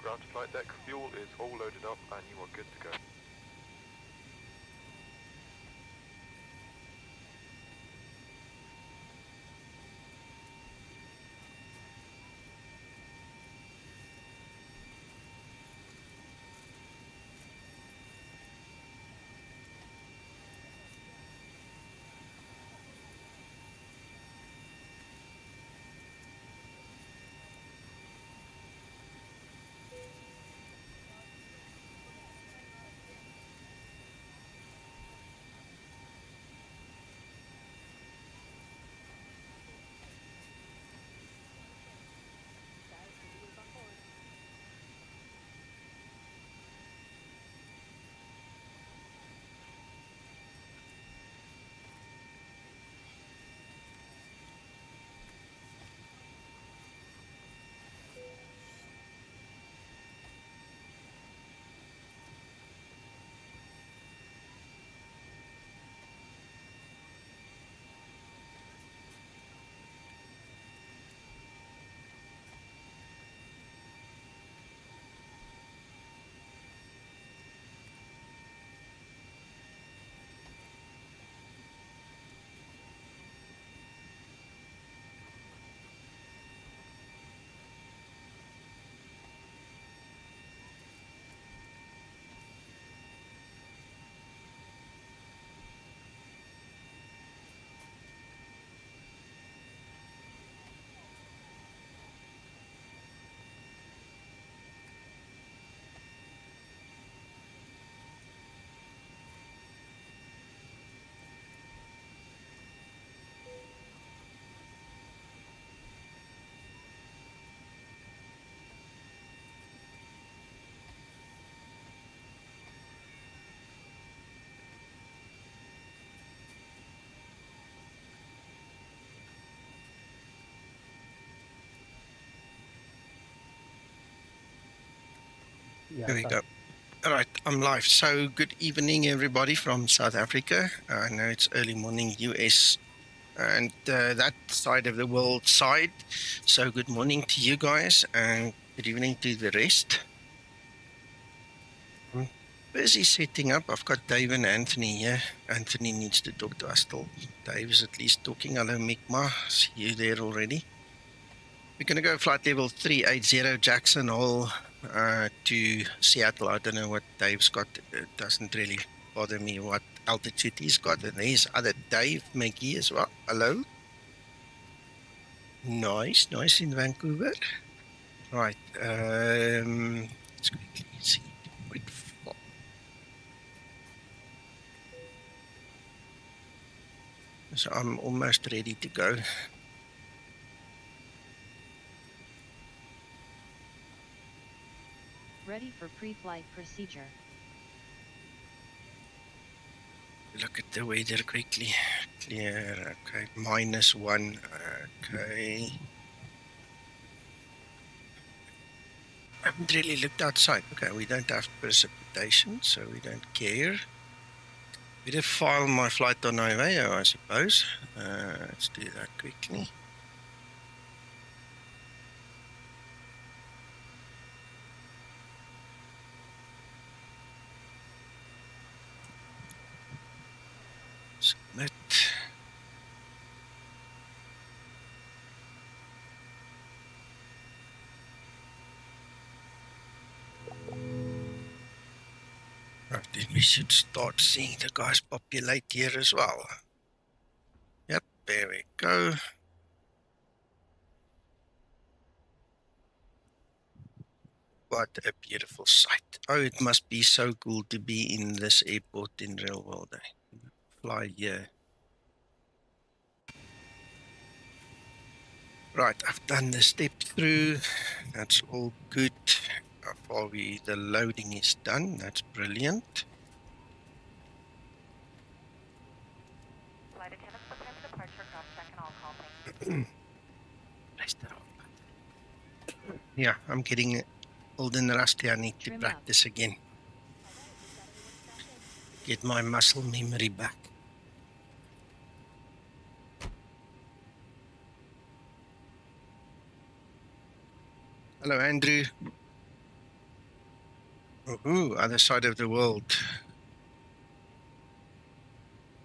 ground to flight deck. Fuel is all loaded up and you are good to go. There we go. All right, I'm live. So good evening, everybody from South Africa. I know it's early morning US and that side of the world side. So good morning to you guys and good evening to the rest. I'm busy setting up. I've got Dave and Anthony here. Anthony needs to talk to us still. Dave is at least talking. Hello, Mikma. See you there already. We're going to go flight level 380 Jackson Hole to Seattle. I don't know what Dave's got. It doesn't really bother me what altitude he's got. And there's other Dave McGee as well. Hello. Nice in Vancouver. Right. Let's quickly see. So I'm almost ready to go. Ready for pre-flight procedure. Look at the weather quickly. Clear. Okay. -1. Okay. I haven't really looked outside. Okay, we don't have precipitation, so we don't care. Better file my flight on Iveo, I suppose. Let's do that quickly. Submit. Right, then we should start seeing the guys populate here as well. Yep, there we go. What a beautiful sight. Oh, it must be so cool to be in this airport in real world. Fly here. Right, I've done the step through. That's all good. How far the loading is done. That's brilliant. Flight attendants, prepare for departure, cross check and all call, thank you. Yeah, I'm getting old and rusty. I need to Trim practice again. Get my muscle memory back. Hello, Andrew. Ooh, other side of the world.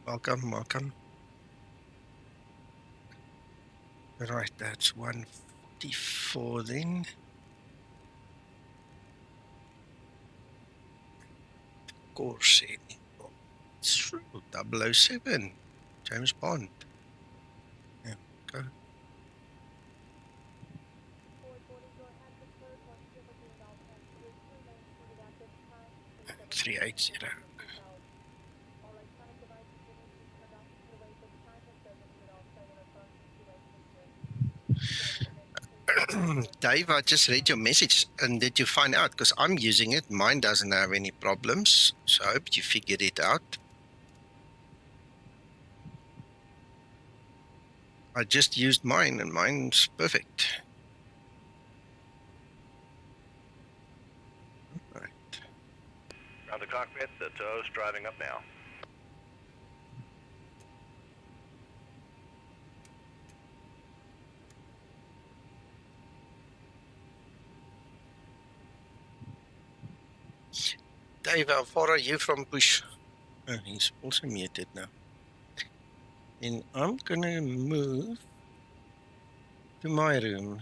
Welcome, welcome. Right, that's 144 then. Course, it's true. 007, James Bond. Yeah, go. 380. Dave, I just read your message, and did you find out? Because I'm using it, mine doesn't have any problems, so I hope you figured it out. I just used mine, and mine's perfect. Right. Around the cockpit, the tow's driving up now. Dave, how far are you from push? Oh, he's also muted now. And I'm gonna move to my room.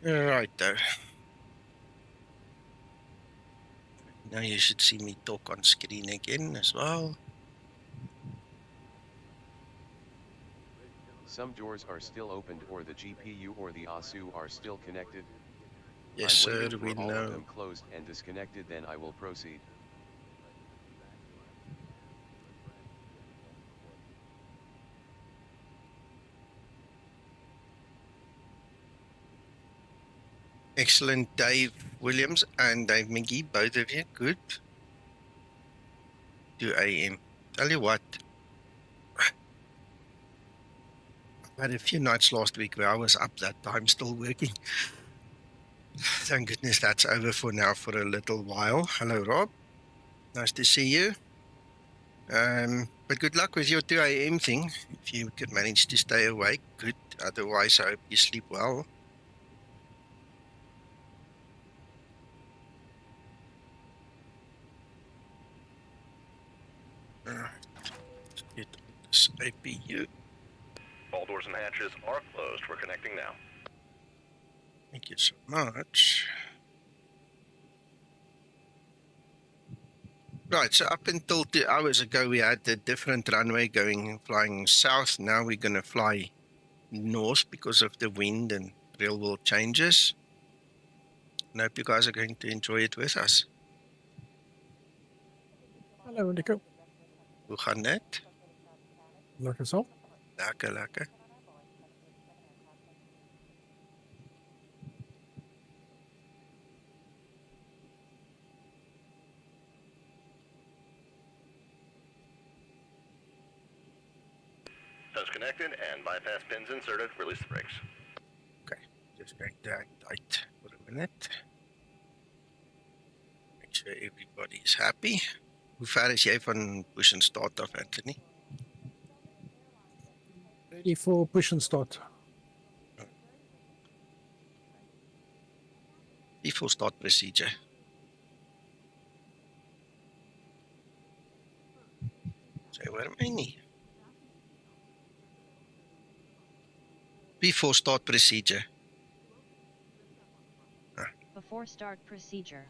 Right there. Now you should see me talk on screen again as well. Some doors are still opened or the GPU or the ASU are still connected. Yes, I'm sir, waiting we for all know. of them closed and disconnected, then I will proceed. Excellent, Dave Williams and Dave McGee, both of you. Good. 2 a.m. Tell you what, I had a few nights last week where I was up that time still working. Thank goodness that's over for now for a little while. Hello, Rob. Nice to see you. But good luck with your 2 a.m. thing. If you could manage to stay awake, good. Otherwise, I hope you sleep well. Let's get this APU. All doors and hatches are closed. We're connecting now. Thank you so much. Right, so up until 2 hours ago, we had a different runway flying south. Now we're going to fly north because of the wind and real world changes. And I hope you guys are going to enjoy it with us. Hallo Nico, Hoe gaan dit? lekker zo. Lekker, lekker. Tow's connected and bypass pins inserted. Release the brakes. Okay, just going to act tight for a minute. Make sure everybody is happy. Hoe ver is jy van push and start af, Anthony? Ready for push and start. Before start procedure. Say, where am I nie? Before start procedure. Before start procedure.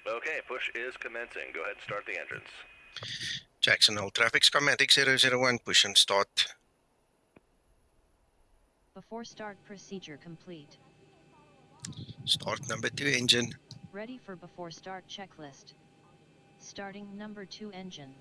Okay, push is commencing. Go ahead and start the engines. Jackson Hole traffic, Skymatix 001, push and start. Before start procedure complete. Start number 2 engine. Ready for before start checklist. Starting number 2 engine.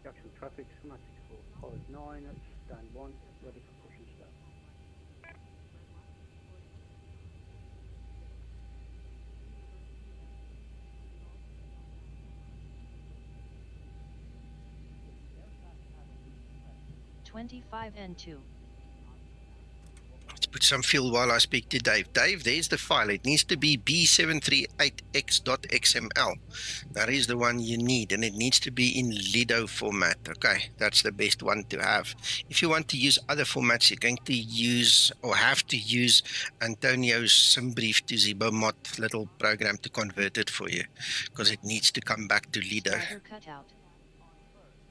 Jackson traffic, schematics for college 9, stand 1, ready for push and start. 25N2. Let's put some fuel while I speak to Dave. Dave, there's the file. It needs to be B738x.xml. That is the one you need, and it needs to be in Lido format. Okay, that's the best one to have. If you want to use other formats, you're going to use or have to use Antonio's SimBrief to Zibomod little program to convert it for you, because it needs to come back to Lido. Starter cutout.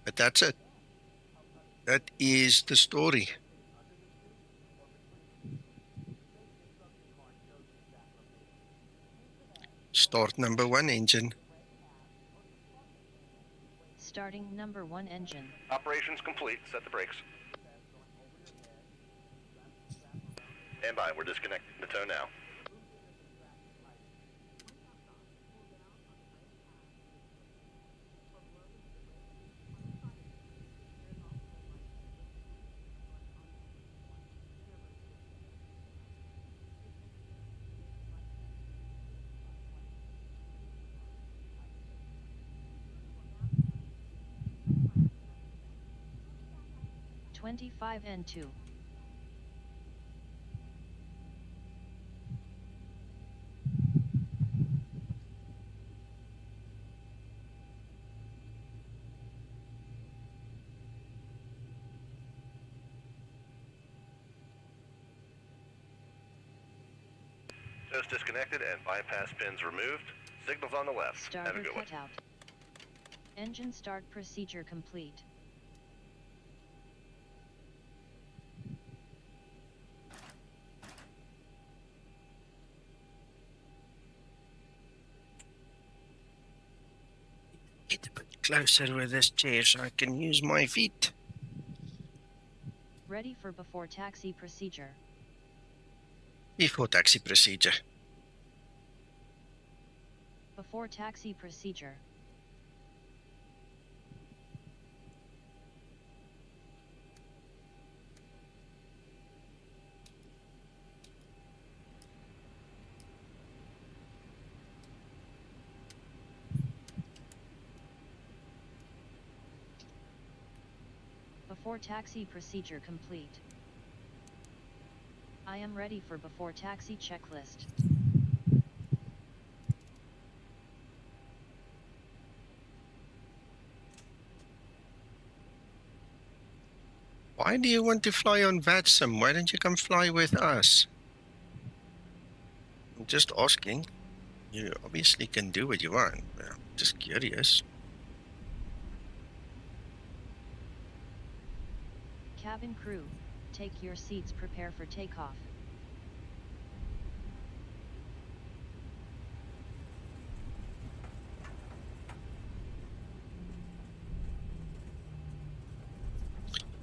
But that's it. That is the story. Start number 1 engine. Starting number 1 engine. Operations complete. Set the brakes. Stand by. We're disconnecting the tow now. N2. Tow's disconnected and bypass pins removed. Signals on the left. Have a Starter good one. cutout. Engine start procedure complete. Get a bit closer with this chair so I can use my feet. Ready for before taxi procedure. Before taxi procedure. Before taxi procedure. Before taxi procedure complete. I am ready for before taxi checklist. Why do you want to fly on VATSIM? Why don't you come fly with us? I'm just asking. You obviously can do what you want. I'm just curious. Cabin crew, take your seats, prepare for takeoff.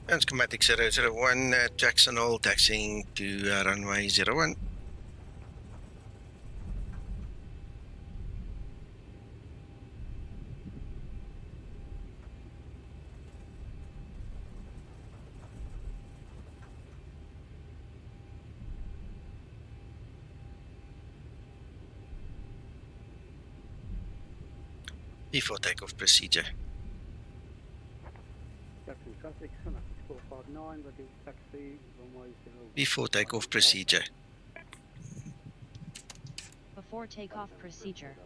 And Skymatix 001 at Jackson Hole, taxiing to runway 01. Before takeoff procedure. Jackson traffic, Skymatix 459, ready to taxi, runway 0. Before takeoff procedure. Before takeoff procedure.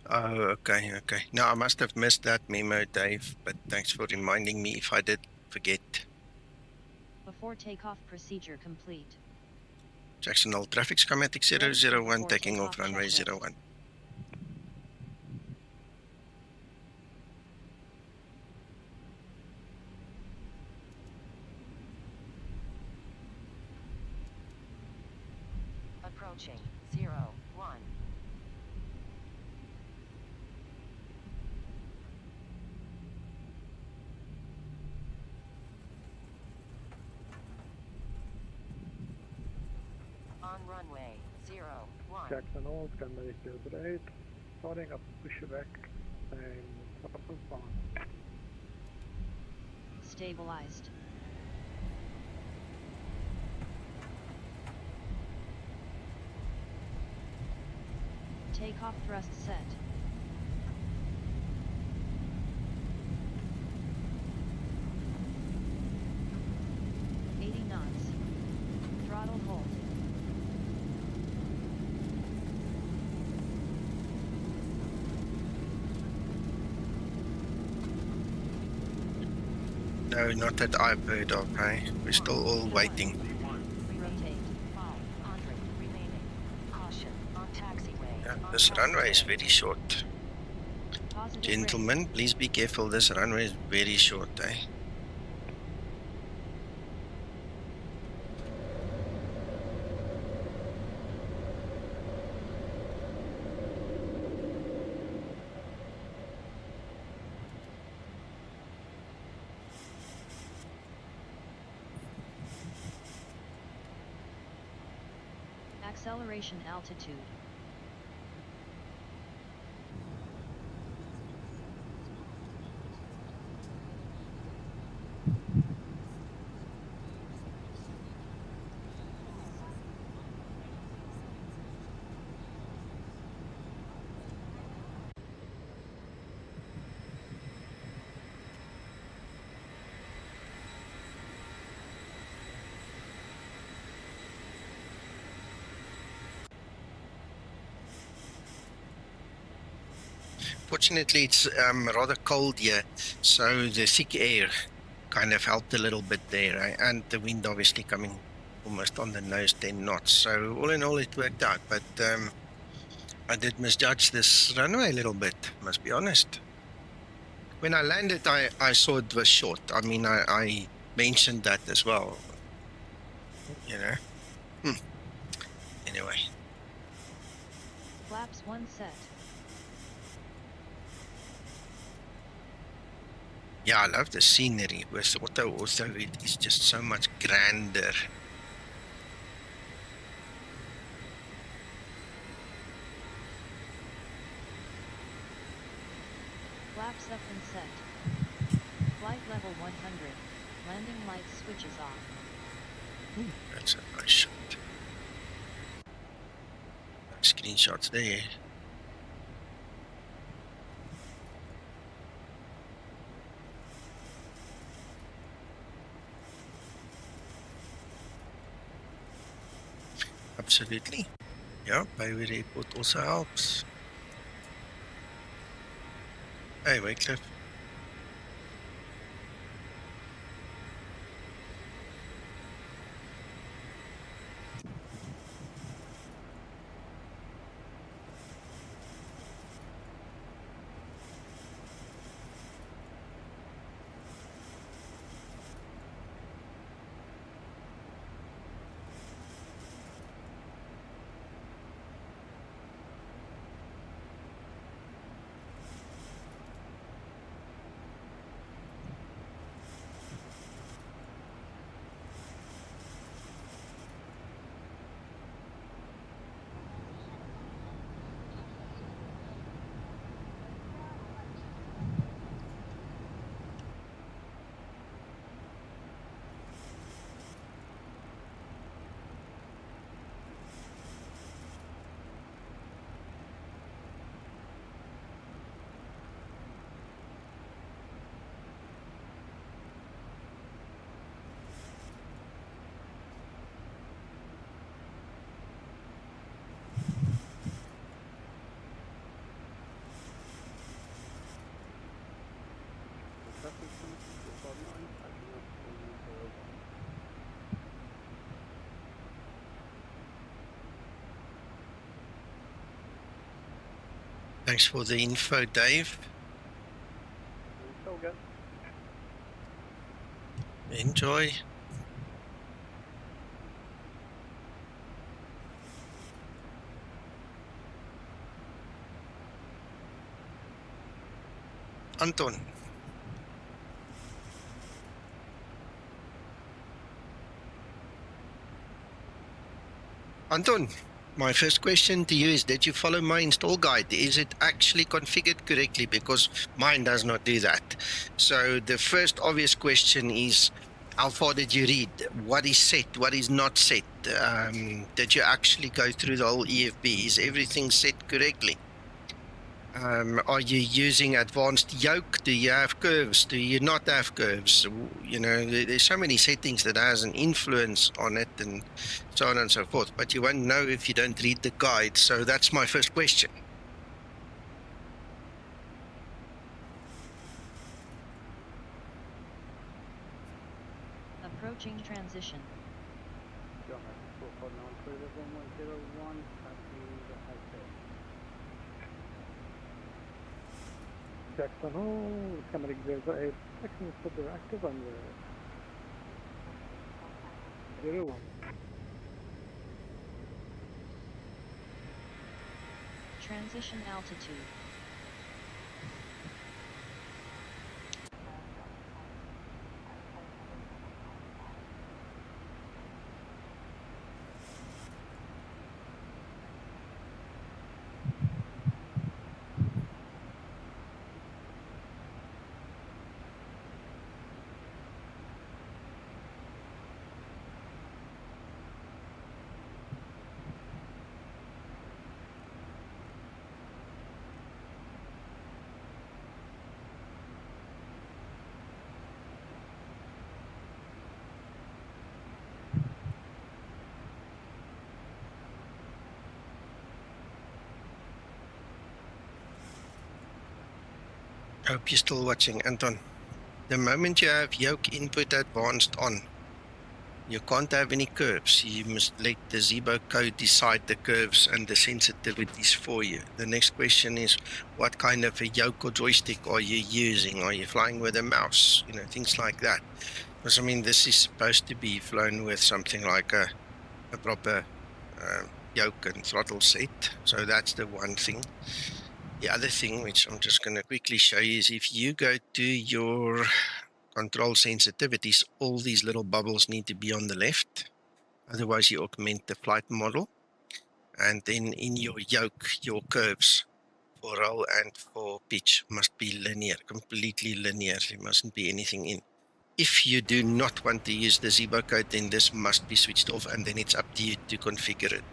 Oh, okay. Now, I must have missed that memo, Dave, but thanks for reminding me if I did forget. Before takeoff procedure complete. Jackson Hole traffic, Skymatix 001, taking off runway 01. Approaching 01. On runway 01. Jackson Hole, Skymatix 008, starting up pushback and up and fine. Stabilized. Takeoff thrust set. No, not that I've heard of, hey? We're still all waiting. Rotate. 500 remaining. Caution on taxiway. Yeah, On this runway is stairs. very short. Positive Gentlemen, please be careful. This runway is very short, eh? Acceleration altitude. Fortunately, it's rather cold here, so the thick air kind of helped a little bit there, eh? And the wind obviously coming almost on the nose, 10 knots. So all in all, it worked out, but I did misjudge this runway a little bit, must be honest. When I landed, I saw it was short. I mean, I mentioned that as well, you know. Anyway. Flaps 1 set. Yeah, I love the scenery with AutoOrtho. It is just so much grander. Flaps up and set. Flight level 100. Landing lights switches off. That's a nice shot. Screenshots there. Absolutely. Yeah, Bayway Airport also helps. Hey, Wycliffe. Traffic 459, catching up on Thanks for the info, Dave. so good. Enjoy. Anton. Anton, my first question to you is, did you follow my install guide? Is it actually configured correctly? Because mine does not do that. So the first obvious question is, how far did you read? What is set? What is not set? Did you actually go through the whole EFB? Is everything set correctly? Are you using advanced yoke? Do you have curves? Do you not have curves? You know, there's so many settings that has an influence on it and so on and so forth. But you won't know if you don't read the guide. So that's my first question. position. John, 459 clear of runway 01, taxi the HUKET. Jackson Hole, Skymatix 08, taxi further active on the 01. Transition altitude. Hope you're still watching, Anton. The moment you have yoke input advanced on, you can't have any curves. You must let the Zibo code decide the curves and the sensitivities for you. The next question is, what kind of a yoke or joystick are you using? Are you flying with a mouse? You know, things like that. Because, I mean, this is supposed to be flown with something like a proper yoke and throttle set. So that's the one thing. The other thing, which I'm just going to quickly show you, is if you go to your control sensitivities, all these little bubbles need to be on the left. Otherwise, you augment the flight model. And then in your yoke, your curves for roll and for pitch must be linear, completely linear. There mustn't be anything in. If you do not want to use the Zibo code, then this must be switched off, and then it's up to you to configure it.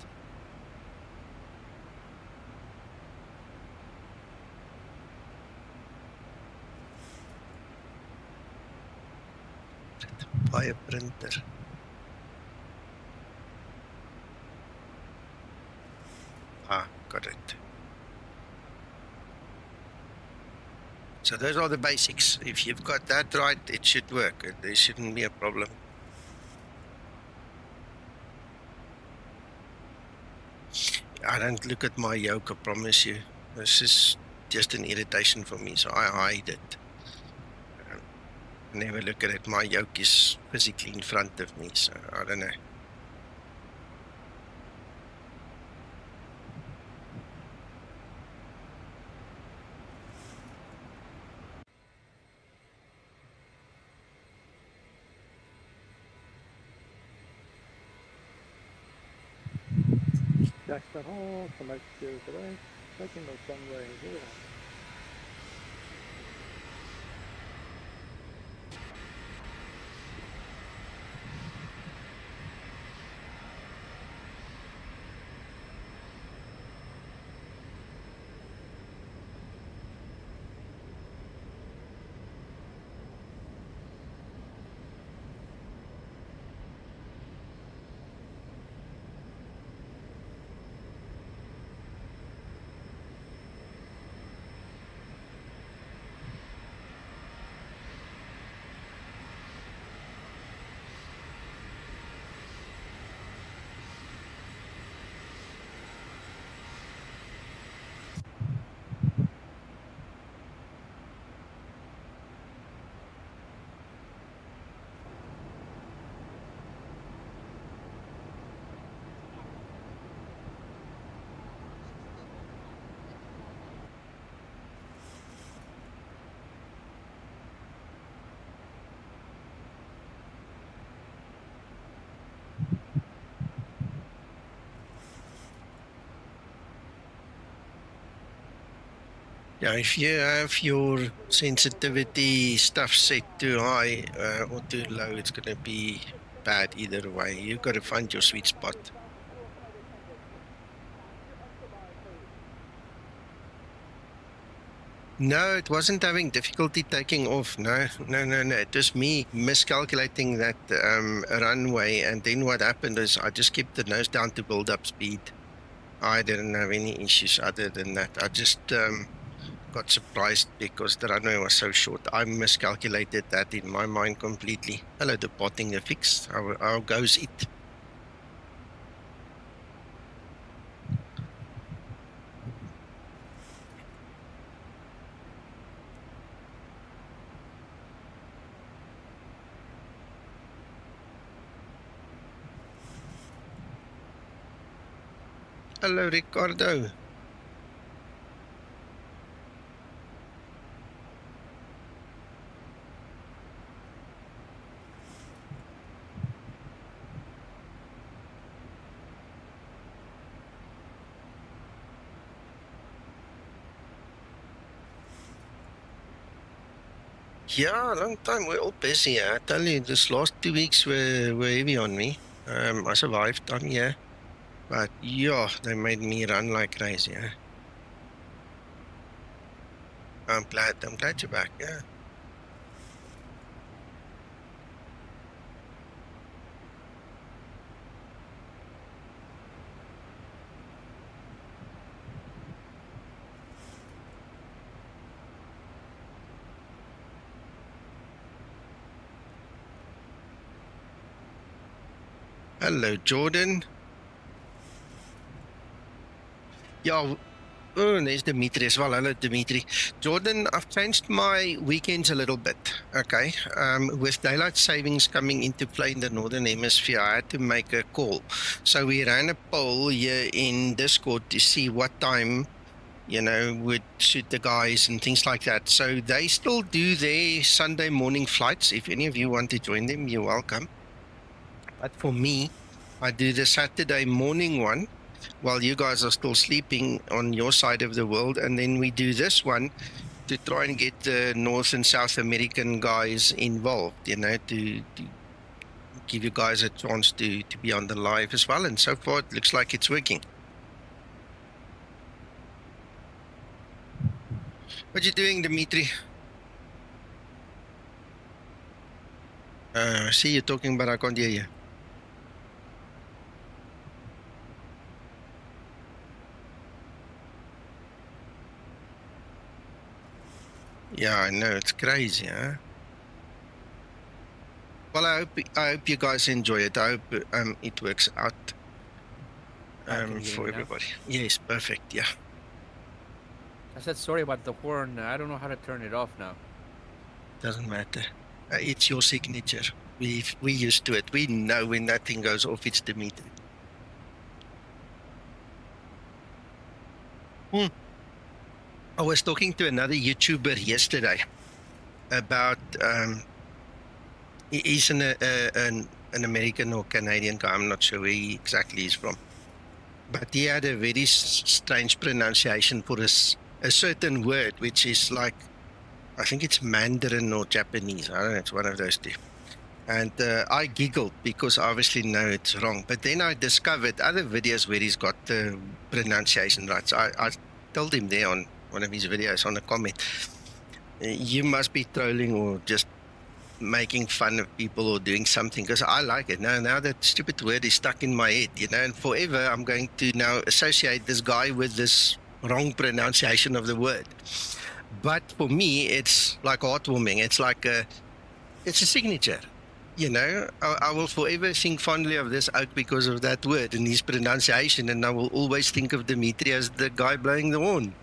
Buy a printer. Ah, got it. So those are the basics. If you've got that right, it should work. There shouldn't be a problem. I don't look at my yoke, I promise you. This is just an irritation for me, so I hide it. Never look at it. My yoke is physically in front of me, so I don't know. Jackson Hole, Skymatix 08, taking the runway 01. Yeah, if you have your sensitivity stuff set too high or too low, it's going to be bad either way. You've got to find your sweet spot. No, it wasn't having difficulty taking off. No. It was me miscalculating that runway, and then what happened is I just kept the nose down to build up speed. I didn't have any issues other than that. I just got surprised because the runway was so short. I miscalculated that in my mind completely. Hello, departing the fix. How goes it? Hello, Ricardo. Yeah, long time. We're all busy. I tell you, this last 2 weeks were heavy on me. I survived. I'm here. But yeah, they made me run like crazy. Yeah. I'm glad you're back. Yeah. Hello, Jordan. Yeah. Oh, there's Dimitri as well. Hello, Dimitri. Jordan, I've changed my weekends a little bit. Okay. With daylight savings coming into play in the Northern Hemisphere, I had to make a call. So we ran a poll here in Discord to see what time, would suit the guys and things like that. So they still do their Sunday morning flights. If any of you want to join them, you're welcome. But for me, I do the Saturday morning one while you guys are still sleeping on your side of the world, and then we do this one to try and get the North and South American guys involved, to give you guys a chance to be on the live as well. And so far it looks like it's working. What you doing, Dimitri? I see you talking, but I can't hear you. Yeah, I know, it's crazy, huh? Well, I hope you guys enjoy it. I hope it works out for everybody. Yes, perfect. Yeah. I said sorry about the horn. I don't know how to turn it off now. Doesn't matter. It's your signature. We used to it. We know when that thing goes off, it's Dimitri. I was talking to another YouTuber yesterday about he's an American or Canadian guy. I'm not sure where he exactly is from, but he had a very strange pronunciation for a certain word, which is like, I think it's Mandarin or Japanese. I don't know. It's one of those two. And I giggled because I obviously know it's wrong. But then I discovered other videos where he's got the pronunciation right. So I told him there on one of his videos on a comment, you must be trolling or just making fun of people or doing something, because I like it. Now that stupid word is stuck in my head, and forever I'm going to now associate this guy with this wrong pronunciation of the word. But for me, it's like heartwarming. It's like it's a signature. I will forever think fondly of this oak because of that word and his pronunciation, and I will always think of Dimitri as the guy blowing the horn.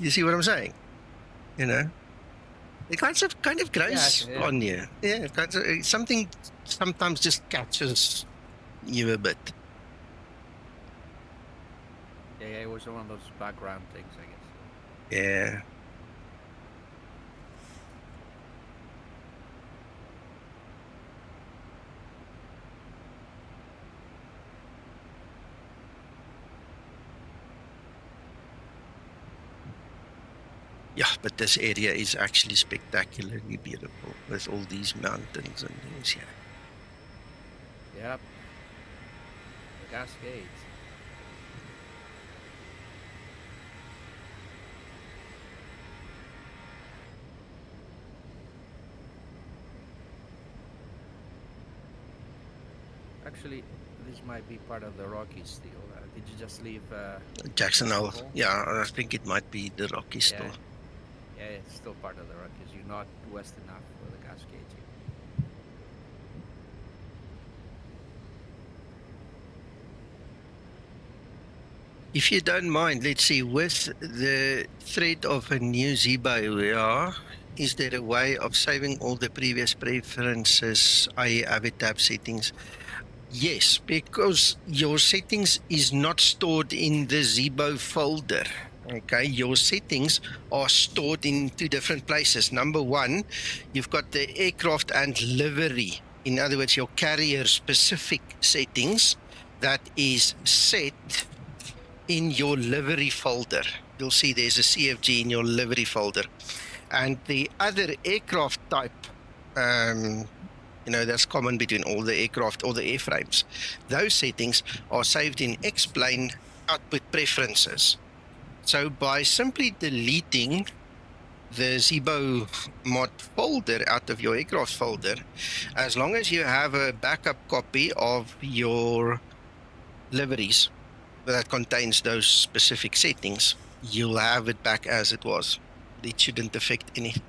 You see what I'm saying? It kind of grows on you. Yeah, something sometimes just catches you a bit. Yeah, it was one of those background things, I guess. Yeah. Yeah, but this area is actually spectacularly beautiful with all these mountains and things here. Yep. The Cascades. Actually, this might be part of the Rockies still. Did you just leave? Jackson Hole. Yeah, I think it might be the Rockies still. Yeah, it's still part of the run because you're not west enough for the cascade. If you don't mind, let's see, with the threat of a new Zibo, is there a way of saving all the previous preferences, i.e. habitat settings? Yes, because your settings is not stored in the Zibo folder. Okay, your settings are stored in two different places. Number one, you've got the aircraft and livery. In other words, your carrier specific settings that is set in your livery folder. You'll see there's a CFG in your livery folder. And the other aircraft type, that's common between all the aircraft or the airframes. Those settings are saved in X-plane output preferences. So by simply deleting the Zibomod folder out of your aircraft folder, as long as you have a backup copy of your liveries that contains those specific settings, you'll have it back as it was. It shouldn't affect anything.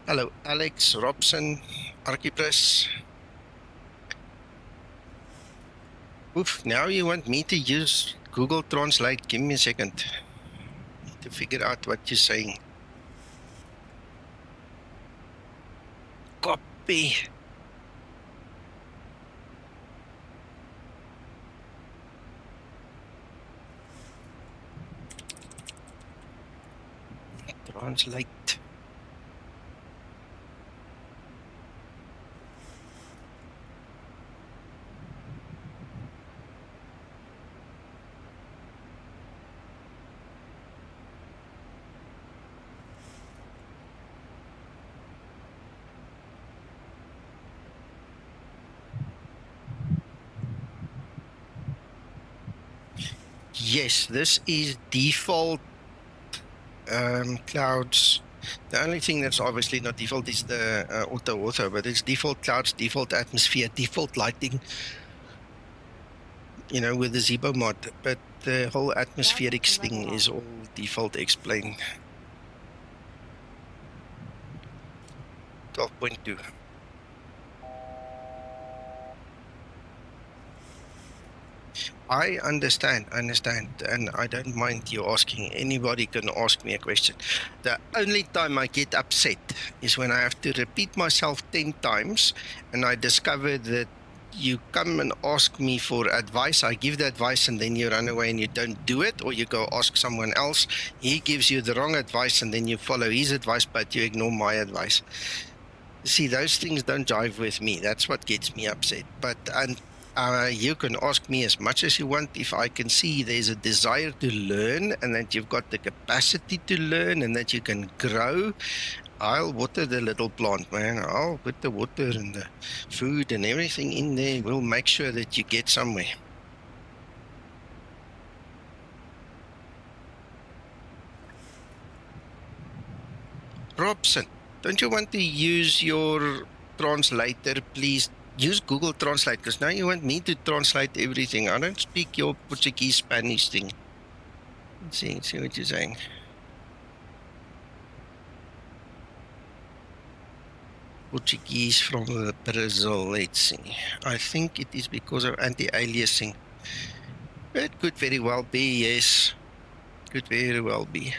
Hello, Alex, Robson, Archipres. Oof, now you want me to use Google Translate. Give me a second to figure out what you're saying. Copy. Translate. Yes, this is default clouds. The only thing that's obviously not default is the AutoOrtho, but it's default clouds, default atmosphere, default lighting, with the Zibomod. But the whole atmospherics thing is all default explained. 12.2. I understand, and I don't mind you asking. Anybody can ask me a question. The only time I get upset is when I have to repeat myself 10 times and I discover that you come and ask me for advice, I give the advice, and then you run away and you don't do it, or you go ask someone else, he gives you the wrong advice, and then you follow his advice, but you ignore my advice. See, those things don't jive with me. That's what gets me upset. But you can ask me as much as you want. If I can see there's a desire to learn and that you've got the capacity to learn and that you can grow, I'll water the little plant, man. I'll put the water and the food and everything in there. We'll make sure that you get somewhere. Robson, don't you want to use your translator, please? Use Google Translate, because now you want me to translate everything. I don't speak your Portuguese Spanish thing. Let's see what you're saying. Portuguese from Brazil, let's see. I think it is because of anti-aliasing. It could very well be, yes. Could very well be.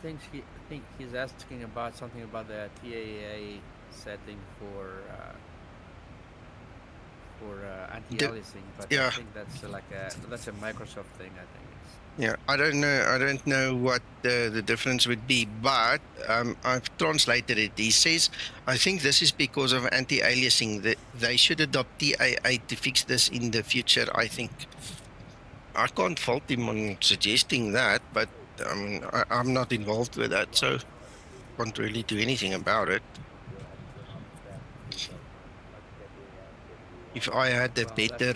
I think he's asking about something about the TAA setting for anti-aliasing, but yeah. I think that's that's a Microsoft thing. I think. Yeah, I don't know what the difference would be, but I've translated it. He says, I think this is because of anti-aliasing. That they should adopt TAA to fix this in the future. I think. I can't fault him on suggesting that, but I mean, I'm not involved with that, so can't really do anything about it. If I had a better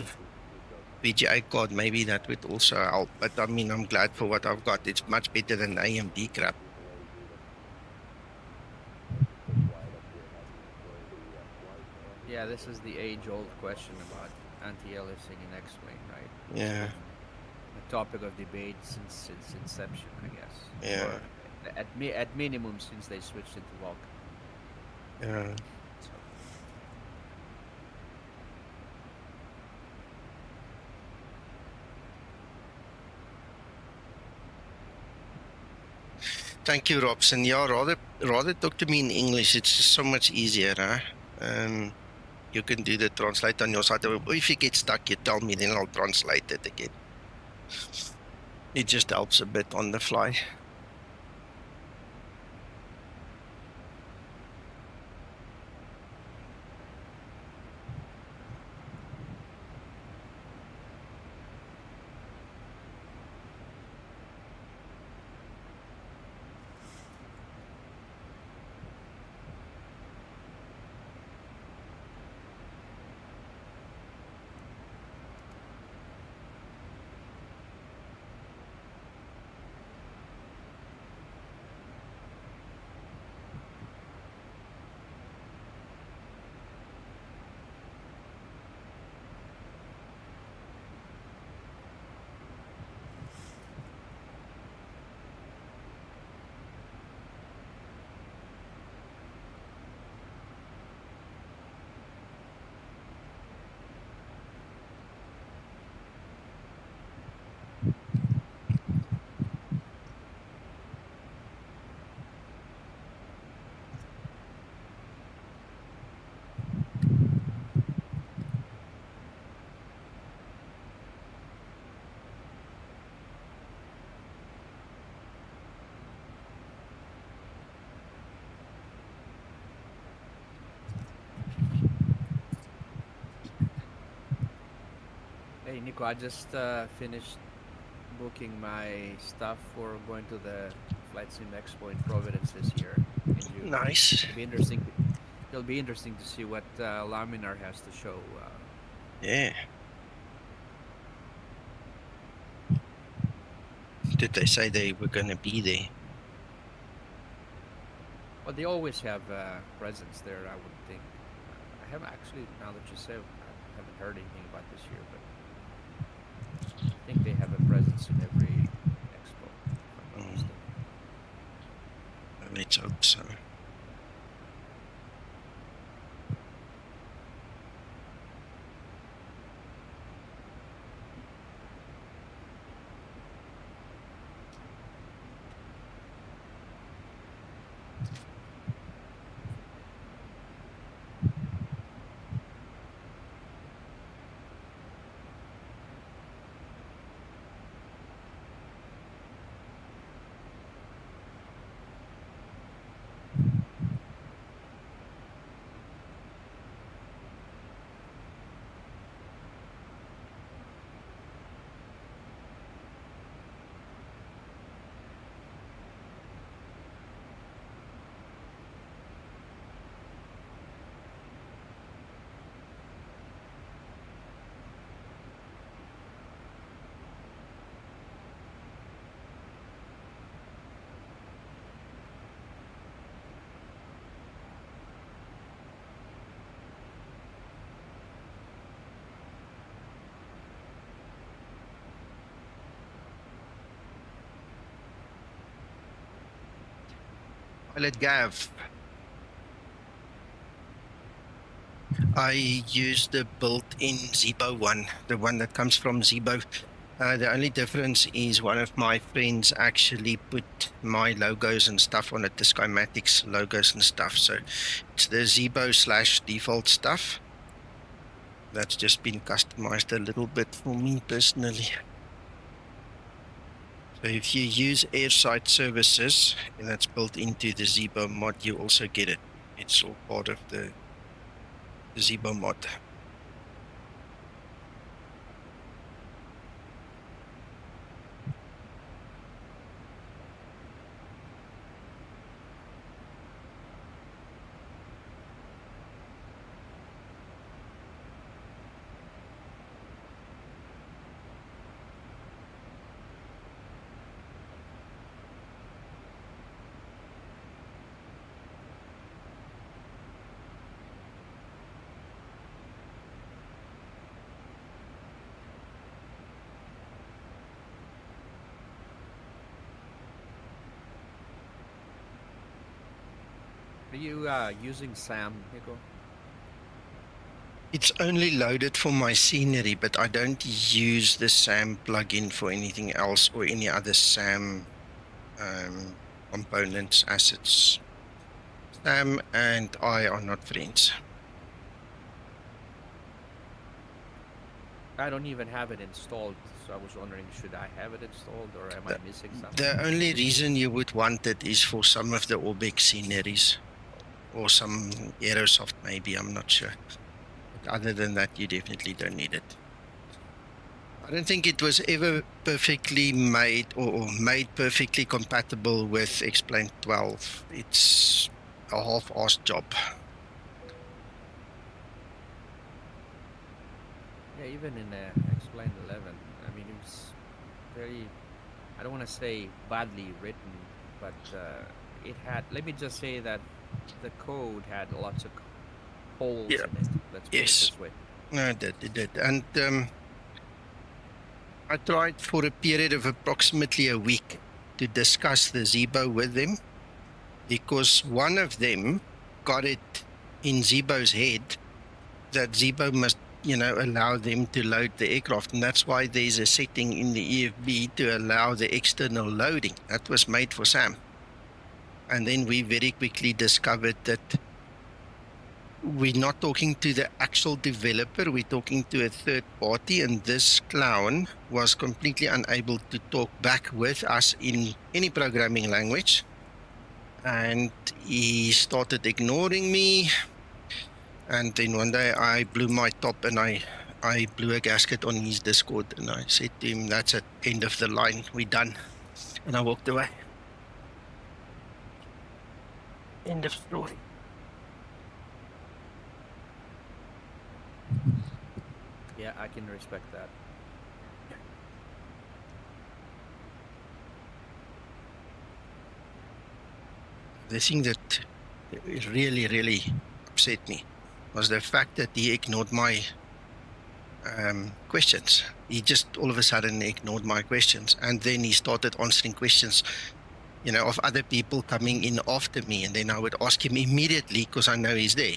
VGA card, maybe that would also help. But I mean, I'm glad for what I've got. It's much better than AMD crap. Yeah, this is the age-old question about anti-aliasing in X-Plane, right? Yeah. A topic of debate since inception, I guess. Yeah. Or at minimum since they switched into Vulkan. Yeah. So. Thank you, Robson. Yeah, rather talk to me in English. It's just so much easier, huh? You can do the translate on your side. Or if you get stuck, you tell me, then I'll translate it again. It just helps a bit on the fly. Hey Nico, I just finished booking my stuff for going to the Flight Sim Expo in Providence this year in June. Nice. It'll be interesting to see what Laminar has to show. Yeah. Did they say they were going to be there? Well, they always have presence there, I would think. I haven't actually, now that you say, I haven't heard anything about this year, but I think they have a presence in every expo, if I'm not mistaken. Let's hope so. Pilot Gav. I use the built-in Zibo one, the one that comes from Zibo. The only difference is one of my friends actually put my logos and stuff on it, the Skymatix logos and stuff. So it's the Zibo / default stuff. That's just been customized a little bit for me personally. So if you use airside services, and that's built into the Zibo mod, you also get it. It's all part of the Zibo mod. Are you using SAM, Nico? It's only loaded for my scenery, but I don't use the SAM plugin for anything else or any other SAM components, assets. SAM and I are not friends. I don't even have it installed, so I was wondering, should I have it installed or am I missing something? The only reason you would want it is for some of the Orbx sceneries or some Aerosoft maybe, I'm not sure. But other than that, you definitely don't need it. I don't think it was ever perfectly made or made perfectly compatible with Explain 12. It's a half-assed job. Yeah, even in Explain 11, I mean, it was very, I don't want to say badly written, but it had, let me just say that the code had lots of holes in it. Let's put it this way. No, it did. And I tried for a period of approximately a week to discuss the Zibo with them, because one of them got it in Zibo's head that Zibo must, you know, allow them to load the aircraft, and that's why there's a setting in the EFB to allow the external loading. That was made for SAM. And then we very quickly discovered that we're not talking to the actual developer, we're talking to a third party, and this clown was completely unable to talk back with us in any programming language. And he started ignoring me. And then one day I blew my top and I blew a gasket on his Discord, and I said to him, that's it, end of the line, we're done. And I walked away. End of story. Yeah, I can respect that. The thing that really, really upset me was the fact that he ignored my questions. He just all of a sudden ignored my questions, and then he started answering questions, you know, of other people coming in after me, and then I would ask him immediately because I know he's there.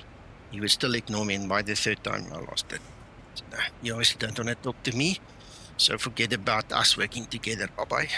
He would still ignore me, and by the third time I lost it. So, nah, you obviously don't want to talk to me, so forget about us working together. Bye-bye.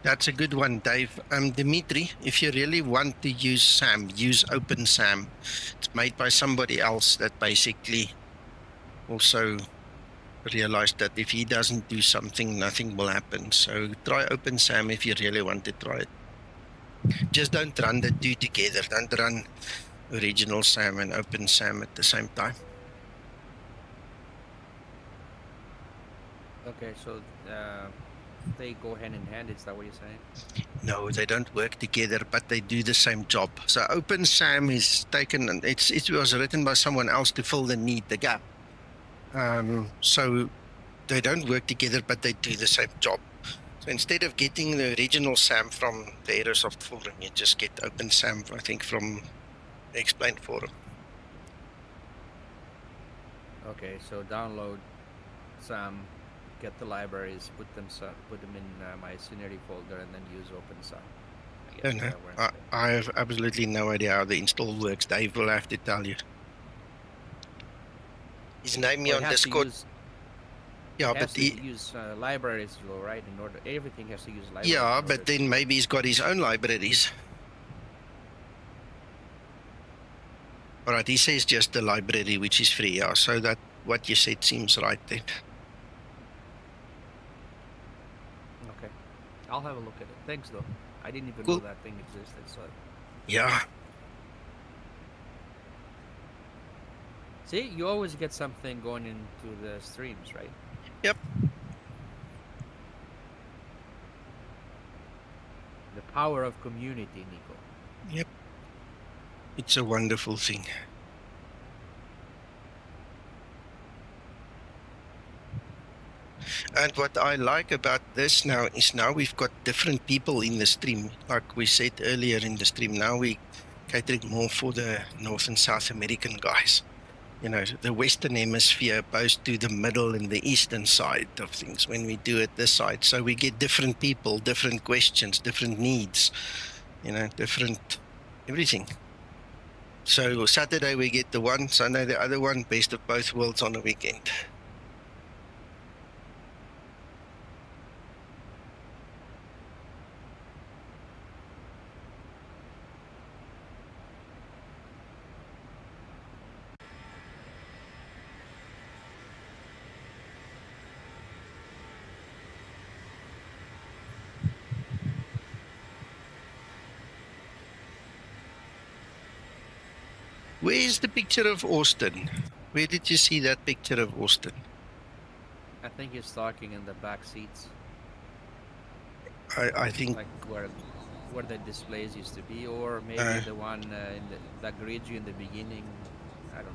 That's a good one, Dave. Dimitri, if you really want to use SAM, use OpenSAM. It's made by somebody else that basically also realized that if he doesn't do something, nothing will happen. So try OpenSAM if you really want to try it. Just don't run the two together. Don't run original SAM and OpenSAM at the same time. Okay, so they go hand in hand, is that what you're saying? No, they don't work together, but they do the same job. So OpenSAM is taken, and it was written by someone else to fill the need, the gap. So they don't work together, but they do the same job. So instead of getting the original SAM from the Aerosoft forum, you just get OpenSAM, I think, from the Explain forum. Okay, so download SAM, get the libraries, put them in my scenery folder, and then use OpenSAM. I don't know. I have absolutely no idea how the install works. Dave will have to tell you. He's named me on Discord. Yeah, but he use libraries, right? In order, everything has to use libraries. Yeah, but then maybe he's got his own libraries. All right, he says just the library, which is free. Yeah, so that what you said seems right then. Okay, I'll have a look at it. Thanks, though. I didn't even know that thing existed. So yeah. See, you always get something going into the streams, right? Yep. The power of community, Nico. Yep. It's a wonderful thing. And what I like about this now is now we've got different people in the stream. Like we said earlier in the stream, now we catering more for the North and South American guys. You know, the Western Hemisphere opposed to the middle and the Eastern side of things when we do it this side. So we get different people, different questions, different needs, you know, different everything. So Saturday we get the one, Sunday the other one, best of both worlds on the weekend. Where's the picture of Austin? Where did you see that picture of Austin? I think he's talking in the back seats, I think like where the displays used to be, or maybe the one that greeted you in the beginning. I don't know.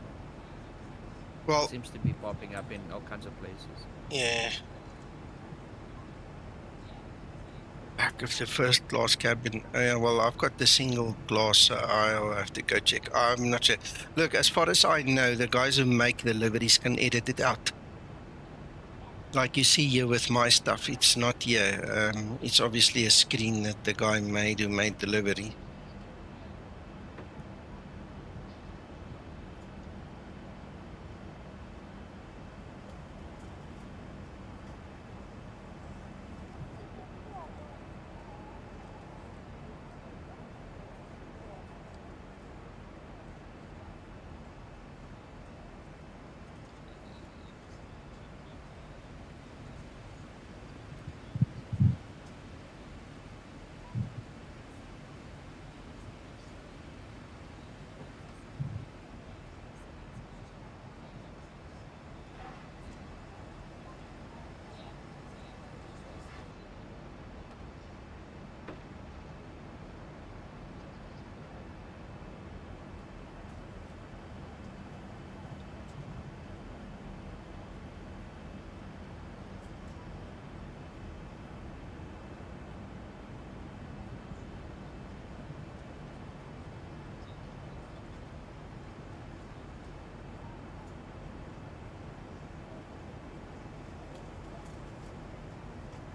well, It seems to be popping up in all kinds of places. yeah. Back of the first glass cabin. Well, I've got the single glass, so I'll have to go check. I'm not sure. Look, as far as I know, the guys who make the liveries can edit it out. Like you see here with my stuff, it's not here. It's obviously a screen that the guy made who made the livery.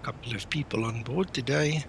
Couple of people on board today.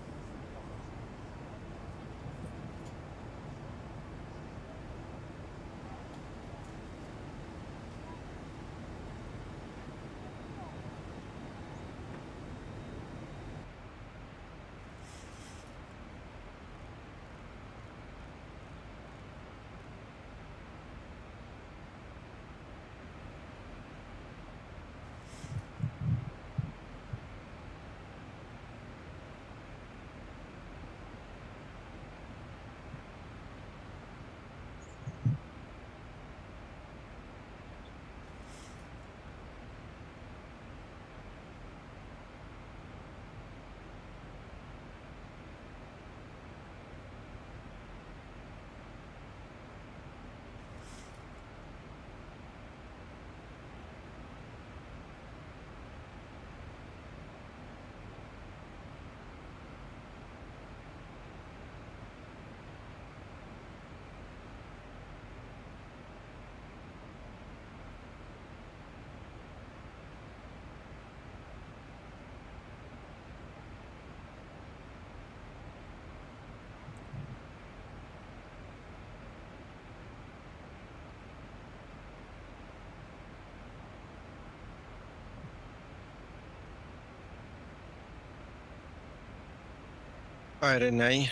Hi, Renee.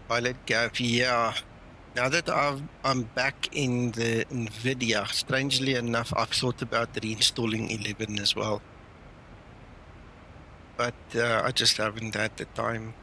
Pilot Gav, yeah. Now that I'm back in the NVidia, strangely enough, I've thought about reinstalling 11 as well. But I just haven't had the time.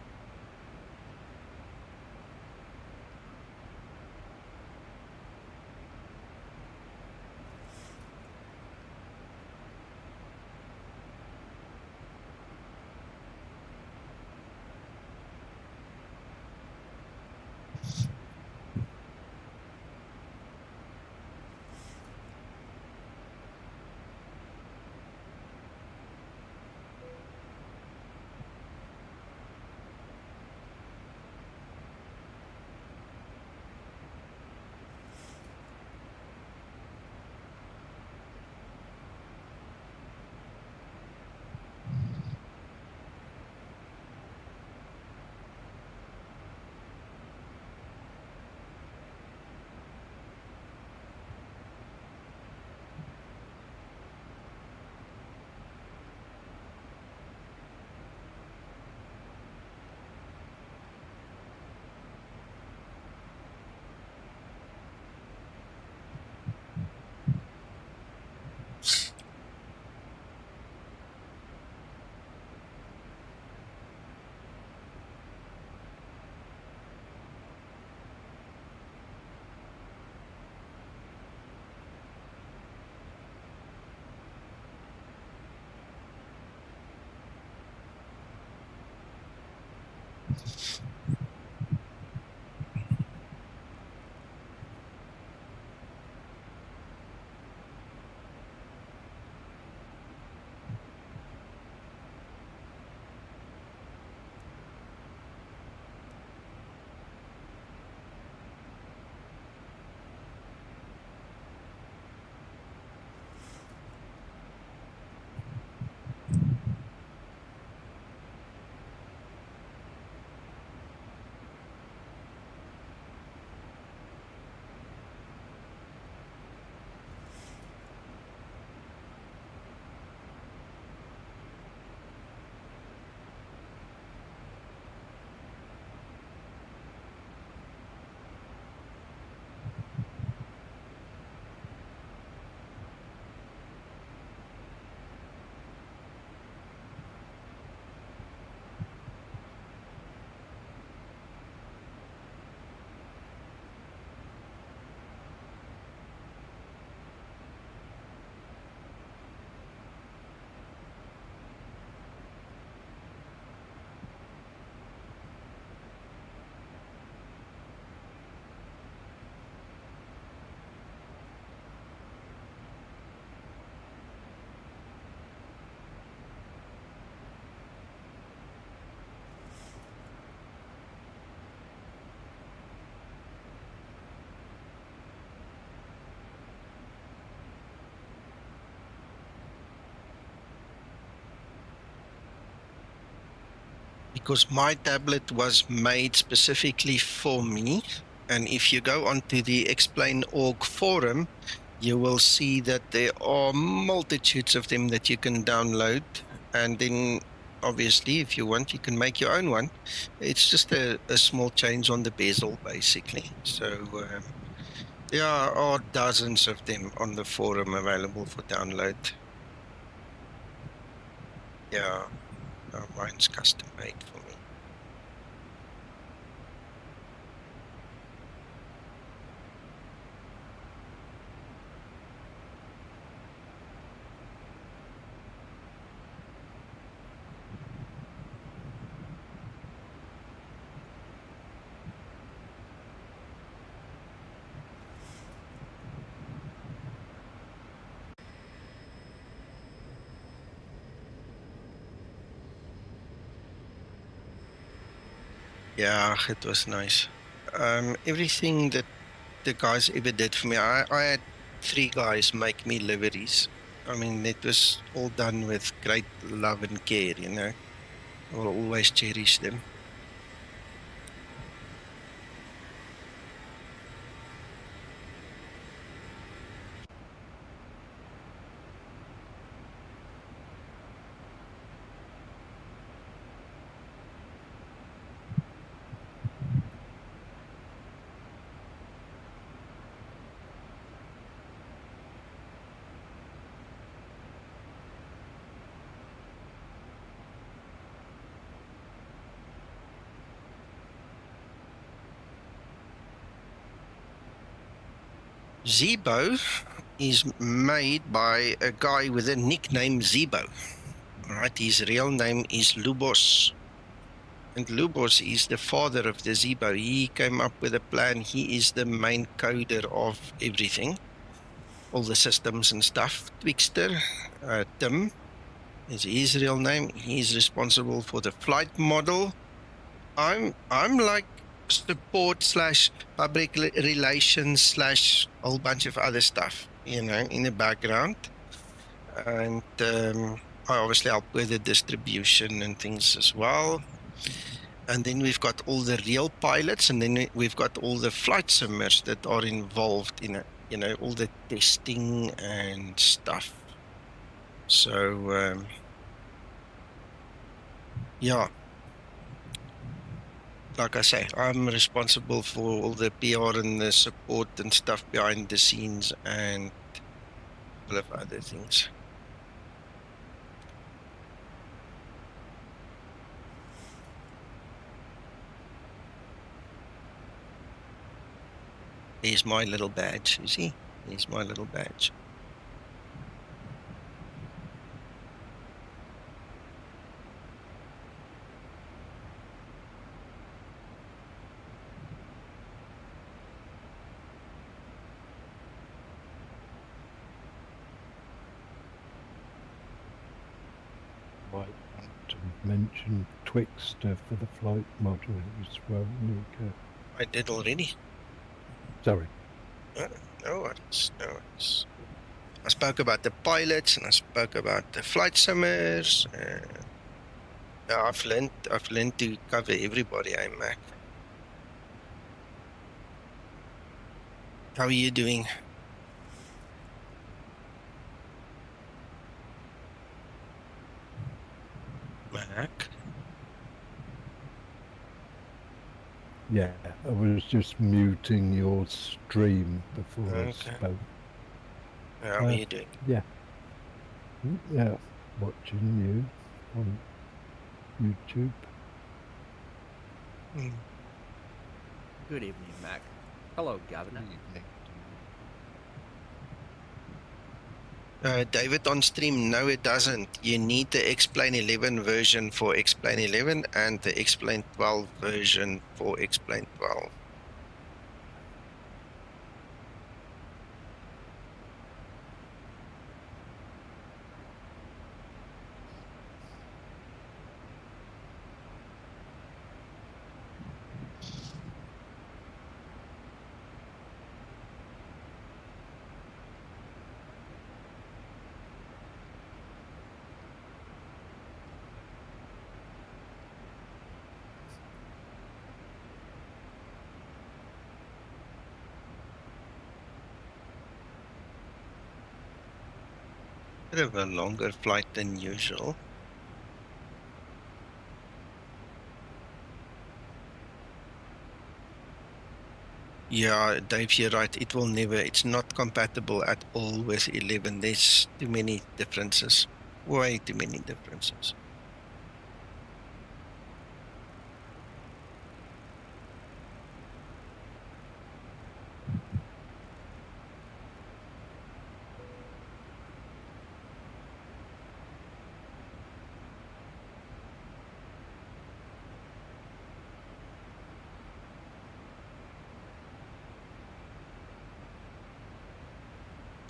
Because my tablet was made specifically for me, and if you go onto the Explain.org forum, you will see that there are multitudes of them that you can download, and then obviously if you want you can make your own one. It's just a small change on the bezel basically. So there are dozens of them on the forum available for download. Yeah, mine's custom made for me. Yeah, it was nice. Everything that the guys ever did for me, I had 3 guys make me liveries. I mean, it was all done with great love and care, you know. I will always cherish them. Zibo is made by a guy with a nickname Zibo. All right, his real name is Lubos. And Lubos is the father of the Zibo. He came up with a plan. He is the main coder of everything, all the systems and stuff. Twixter, Tim is his real name. He's responsible for the flight model. I'm like support / public relations / a whole bunch of other stuff, you know, in the background. And I obviously help with the distribution and things as well. And then we've got all the real pilots, and then we've got all the flight simmers that are involved in it, you know, all the testing and stuff. So yeah, like I say, I'm responsible for all the PR and the support and stuff behind the scenes and a couple of other things. Here's my little badge, you see? Here's my little badge. might want to mention Twixtor for the flight model as well, Nico. I did already. Sorry. No worries, no worries. I spoke about the pilots and I spoke about the flight simmers. Yeah, I've learned to cover everybody, I'm Mac. How are you doing? Mac? Yeah, I was just muting your stream before I spoke. How are you doing? Yeah. Yeah, watching you on YouTube. Good evening, Mac. Hello, Governor. David on stream, no it doesn't. You need the Explain 11 version for Explain 11 and the Explain 12 version for Explain 12. Bit of a longer flight than usual. Yeah, Dave, you're right. It will never, it's not compatible at all with 11. There's too many differences. Way too many differences.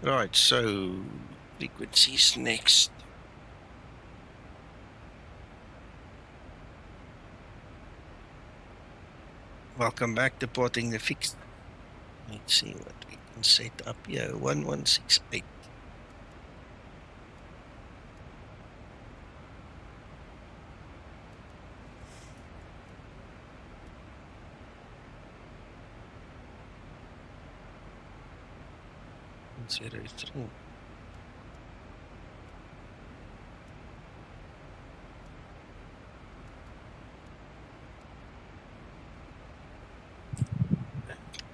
Right, so frequencies next. Welcome back, deporting the fixed. Let's see what we can set up here. 1168. Zero three.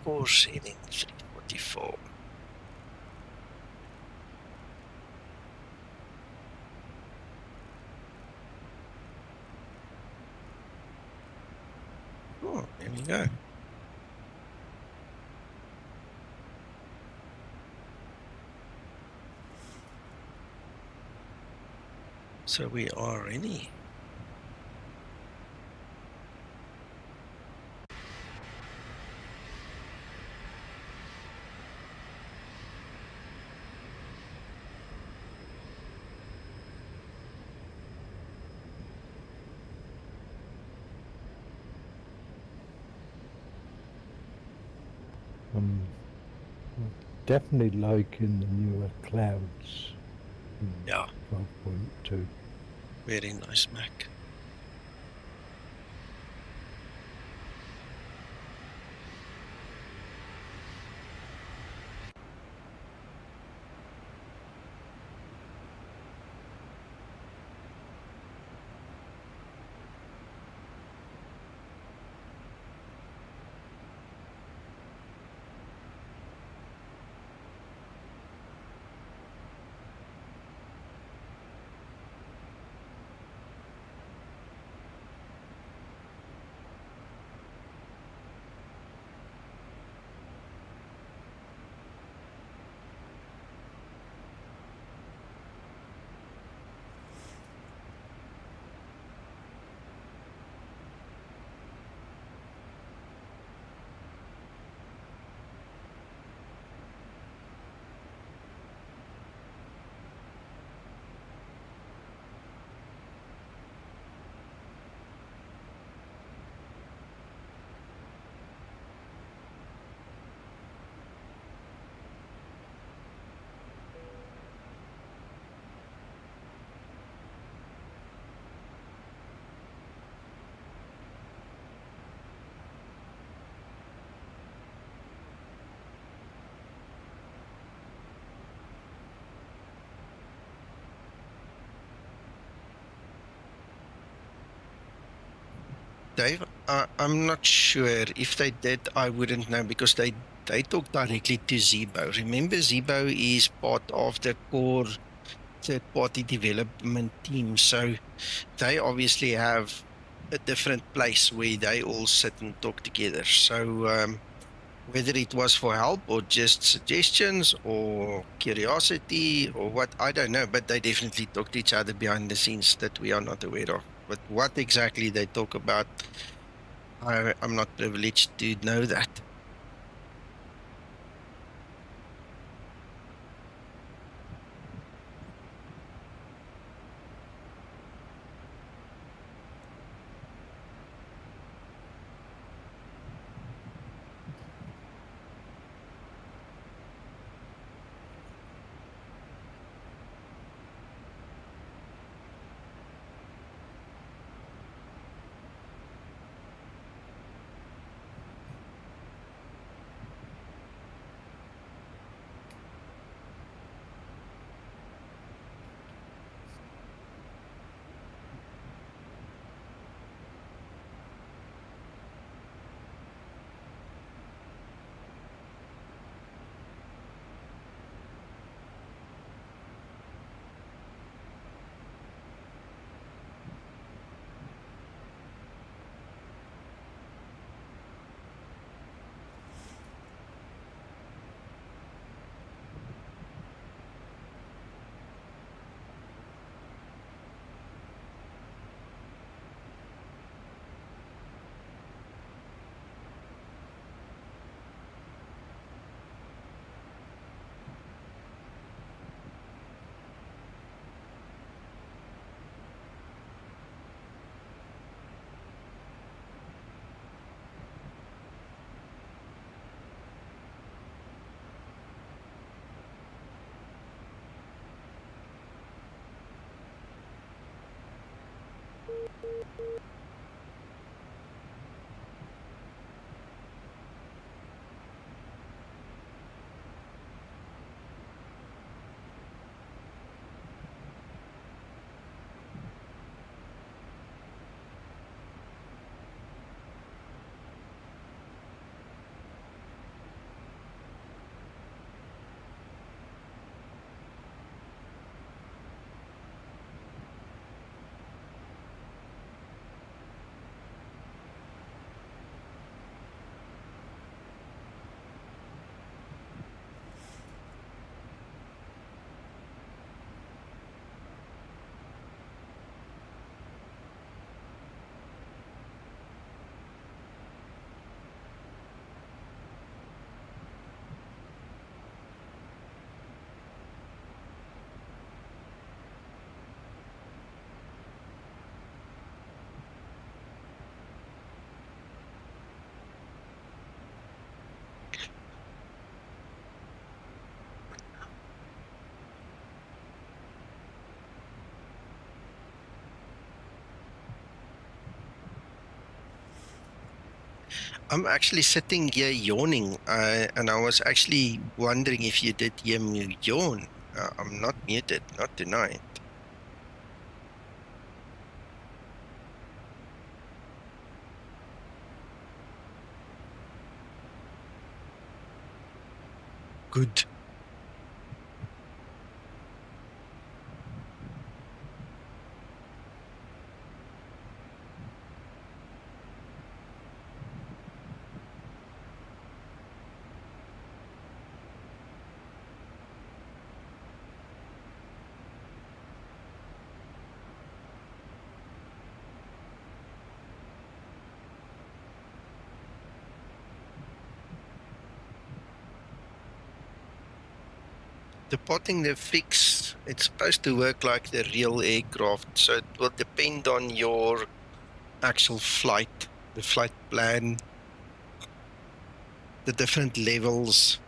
Course heading 344. Oh, there we go. So we are ready. Definitely liking the newer clouds. Yeah. 12.2. Very nice, Mac. Dave, I'm not sure. If they did, I wouldn't know because they talk directly to Zibo. Remember, Zibo is part of the core third-party development team, so they obviously have a different place where they all sit and talk together. So whether it was for help or just suggestions or curiosity or what, I don't know, but they definitely talk to each other behind the scenes that we are not aware of. But what exactly they talk about, I'm not privileged to know that. I'm actually sitting here yawning, and I was actually wondering if you did hear me yawn. I'm not muted, not tonight. Good. Departing the fix, it's supposed to work like the real aircraft, so it will depend on your actual flight, the flight plan, the different levels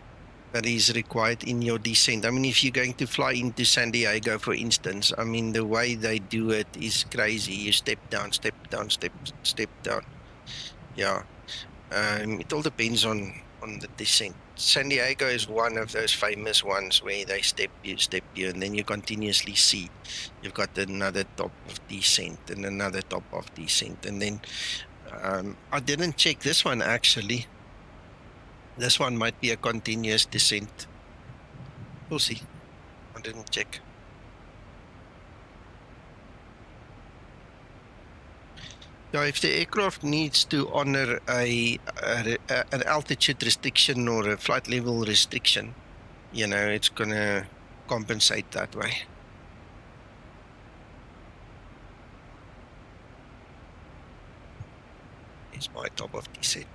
that is required in your descent. I mean, if you're going to fly into San Diego, for instance, I mean, the way they do it is crazy. You step down, step down, step down. Yeah, it all depends on the descent. San Diego is one of those famous ones where they step you, and then you continuously see you've got another top of descent and another top of descent, and then I didn't check this one actually. This one might be a continuous descent. We'll see. I didn't check. Now, if the aircraft needs to honor an altitude restriction or a flight level restriction, you know, it's gonna compensate that way. It's my top of descent.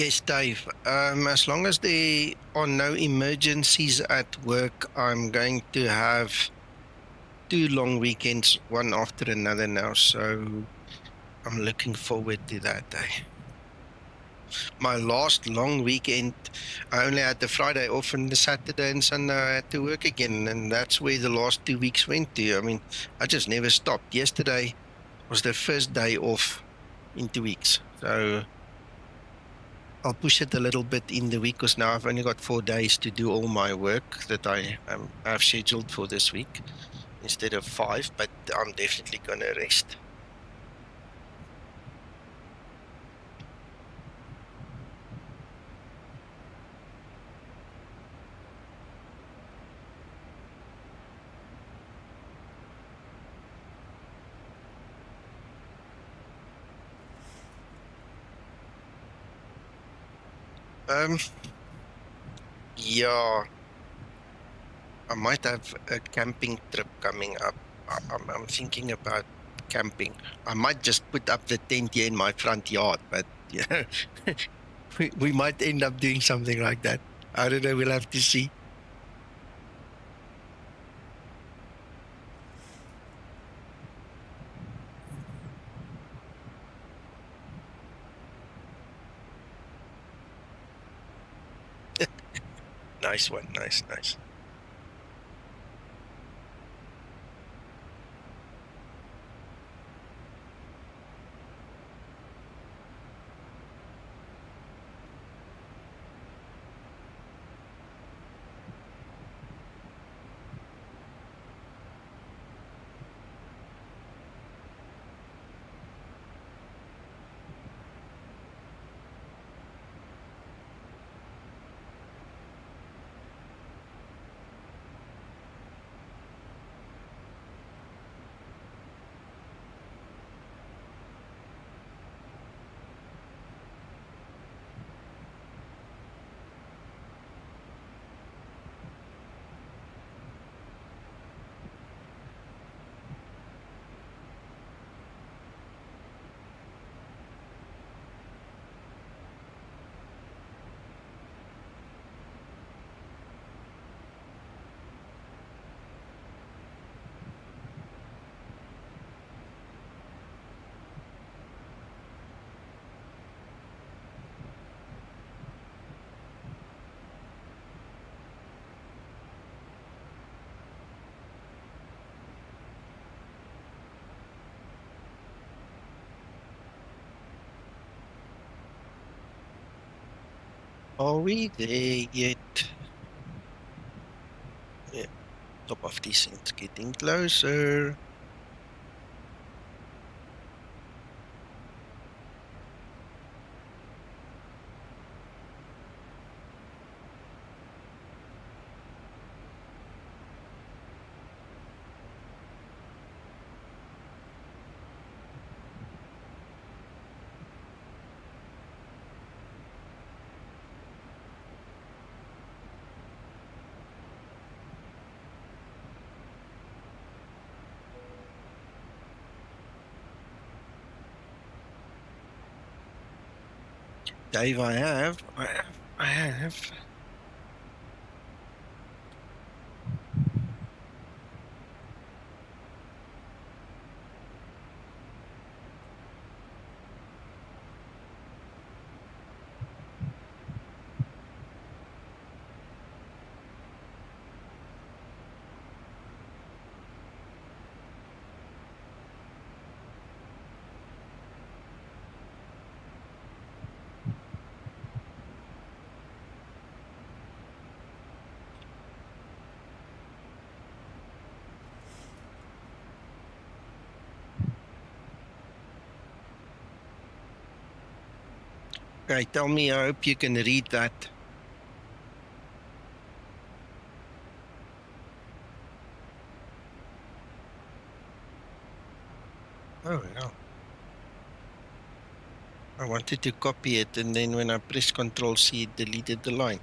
Yes, Dave. As long as there are no emergencies at work, I'm going to have 2 long weekends, one after another now. So I'm looking forward to that day. My last long weekend, I only had the Friday off and the Saturday and Sunday I had to work again. And that's where the last 2 weeks went to. I mean, I just never stopped. Yesterday was the first day off in 2 weeks. So I'll push it a little bit in the week because now I've only got 4 days to do all my work that I have scheduled for this week instead of 5, but I'm definitely going to rest. Yeah, I might have a camping trip coming up. I'm thinking about camping. I might just put up the tent here in my front yard, but yeah, we might end up doing something like that. I don't know. We'll have to see. Nice one. Nice. Are we there yet? Yeah, top of descent getting closer. Dave, I have. Okay, tell me, I hope you can read that. Oh, no. I wanted to copy it, and then when I pressed Control C, it deleted the line.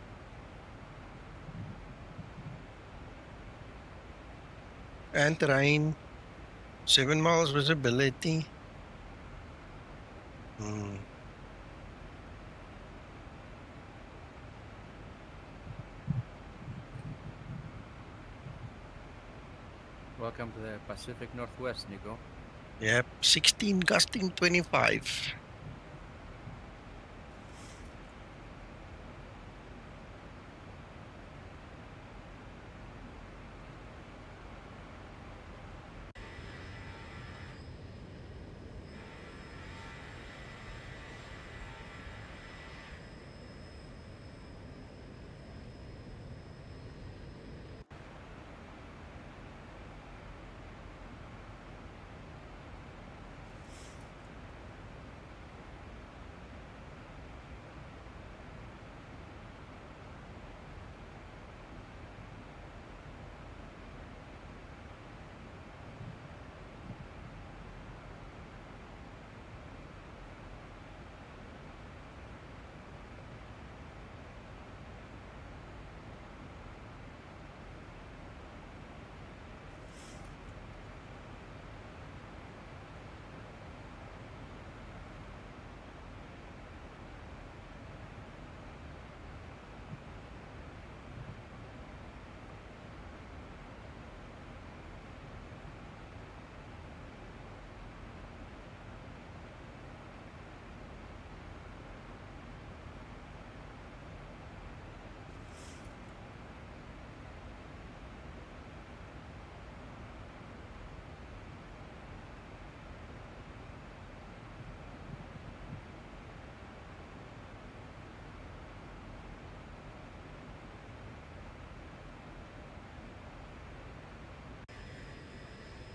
And rain, 7 miles visibility. Welcome to the Pacific Northwest, Nico. Yep, 16 gusting 25.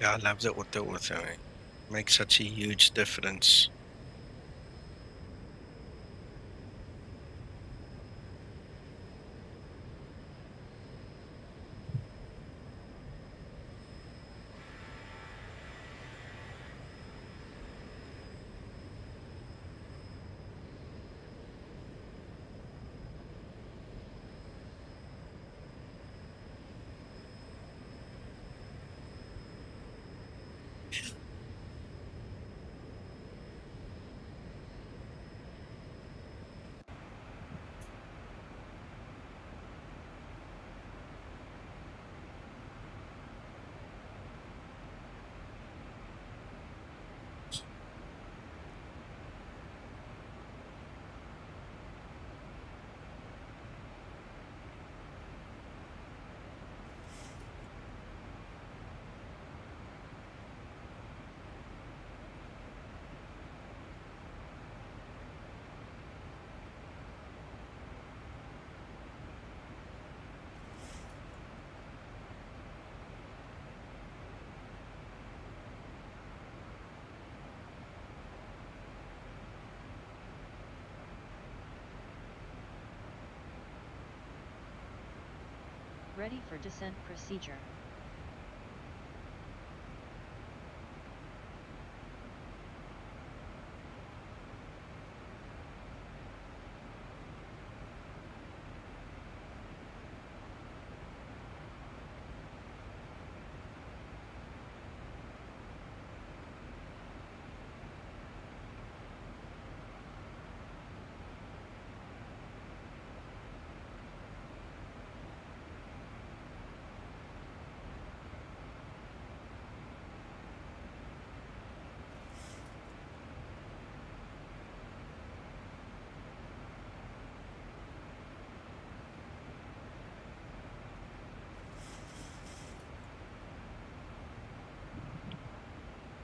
Yeah, I love the AutoOrtho. It makes such a huge difference. Ready for descent procedure.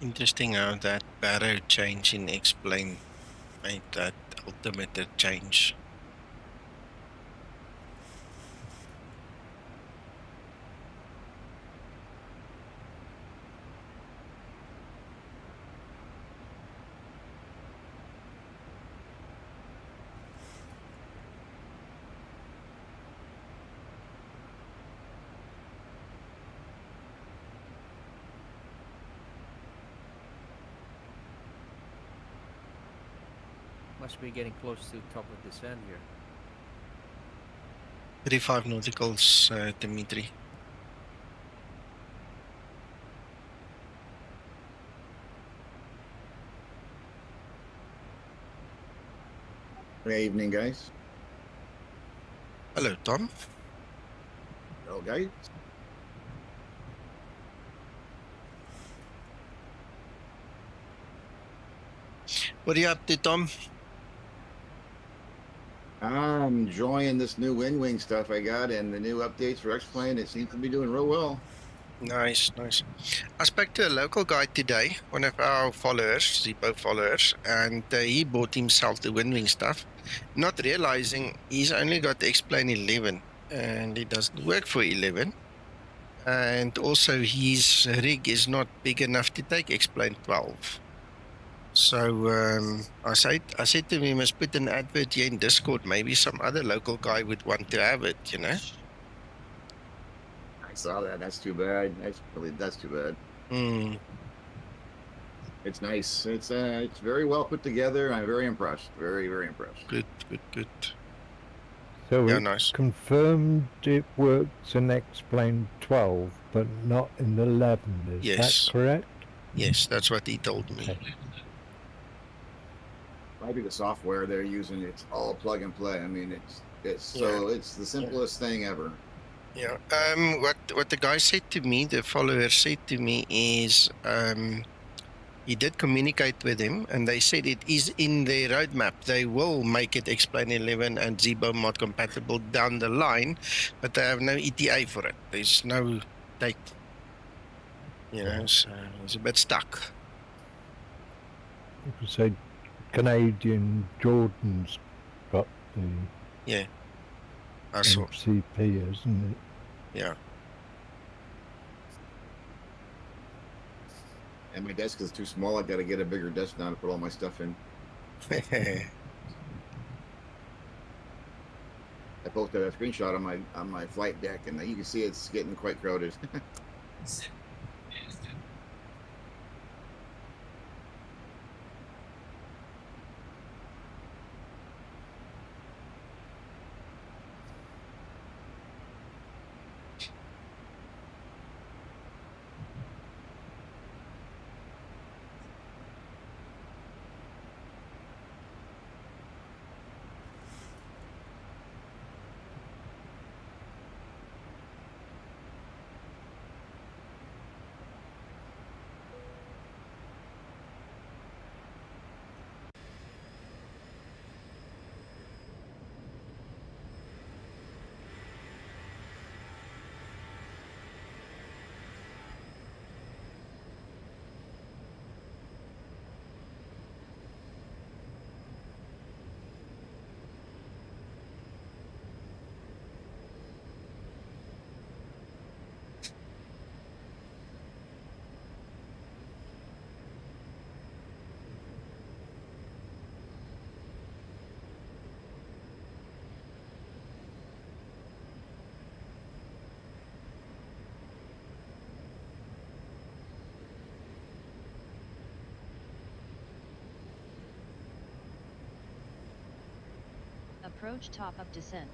Interesting how that barrow change in X-plane made that altimeter change. Must be getting close to the top of descent here. 35 nauticals, Dimitri. Good evening, guys. Hello, Tom. Hello, guys. What are you up to, Tom? I'm enjoying this new wing stuff I got and the new updates for X-Plane. It seems to be doing real well. Nice, nice. I spoke to a local guy today, one of our followers, Zibo followers, and he bought himself the Winwing stuff, not realizing he's only got X-Plane 11, and it doesn't work for 11. And also his rig is not big enough to take X-Plane 12. So I said to him, you must put an advert here in Discord. Maybe some other local guy would want to have it, you know? I saw that. That's too bad. That's too bad. Mm. It's nice. It's very well put together. I'm very impressed. Very, very impressed. Good, good, good. So Yeah, it's nice. confirmed it works in X-Plane 12, but not in 11. Is Yes. that correct? Yes, that's what he told me. Okay. Maybe the software they're using, it's all plug and play. I mean, it's the simplest thing ever. Yeah. What the guy said to me, the follower said to me, is he did communicate with him, and they said it is in their roadmap. They will make it X-Plane 11 and Zibomod compatible down the line, but they have no ETA for it. There's no date. You know, so it's a bit stuck. You could say Canadian Jordan's got the Yeah. I saw. MCP, isn't it? Yeah. And my desk is too small. I got to get a bigger desk now to put all my stuff in. I posted a screenshot on my flight deck, and you can see it's getting quite crowded. Approach top of descent.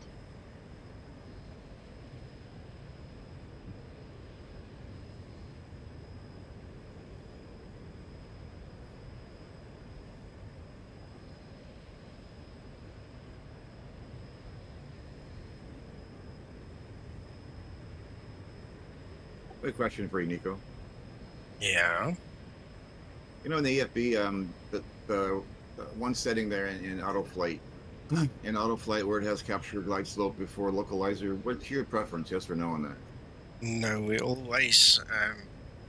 Quick question for you, Nico. Yeah. You know, in the EFB, the one setting there in auto flight, where it has capture glide slope before localizer, what's your preference, yes or no on that? No, we always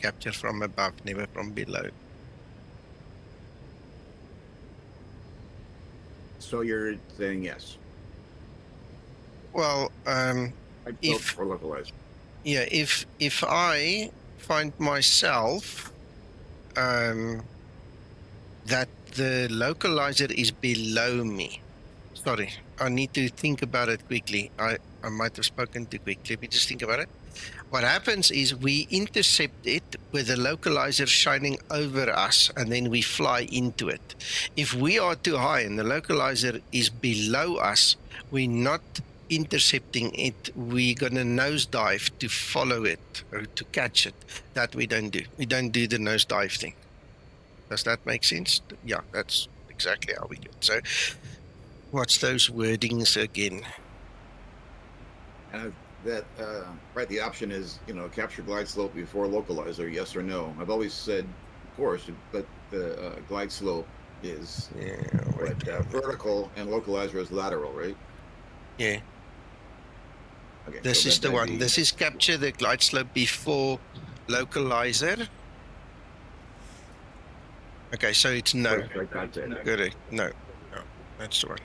capture from above, never from below. So you're saying yes? Well, if or localizer. Yeah, if I find myself that the localizer is below me. Sorry, I need to think about it quickly. I might have spoken too quick. Let me just think about it. What happens is we intercept it with the localizer shining over us, and then we fly into it. If we are too high and the localizer is below us, we're not intercepting it. We're gonna nosedive to follow it or to catch it. That we don't do. We don't do the nosedive thing. Does that make sense? Yeah, that's exactly how we do it. So what's those wordings again? Right, the option is, capture glide slope before localizer, yes or no. I've always said, of course, but the glide slope is. Yeah, But vertical and localizer is lateral, right? yeah. Okay. This so is the that'd one. be- This is capture the glide slope before localizer. Okay, so it's no. Right, that's it. Correct. No. No. That's the one.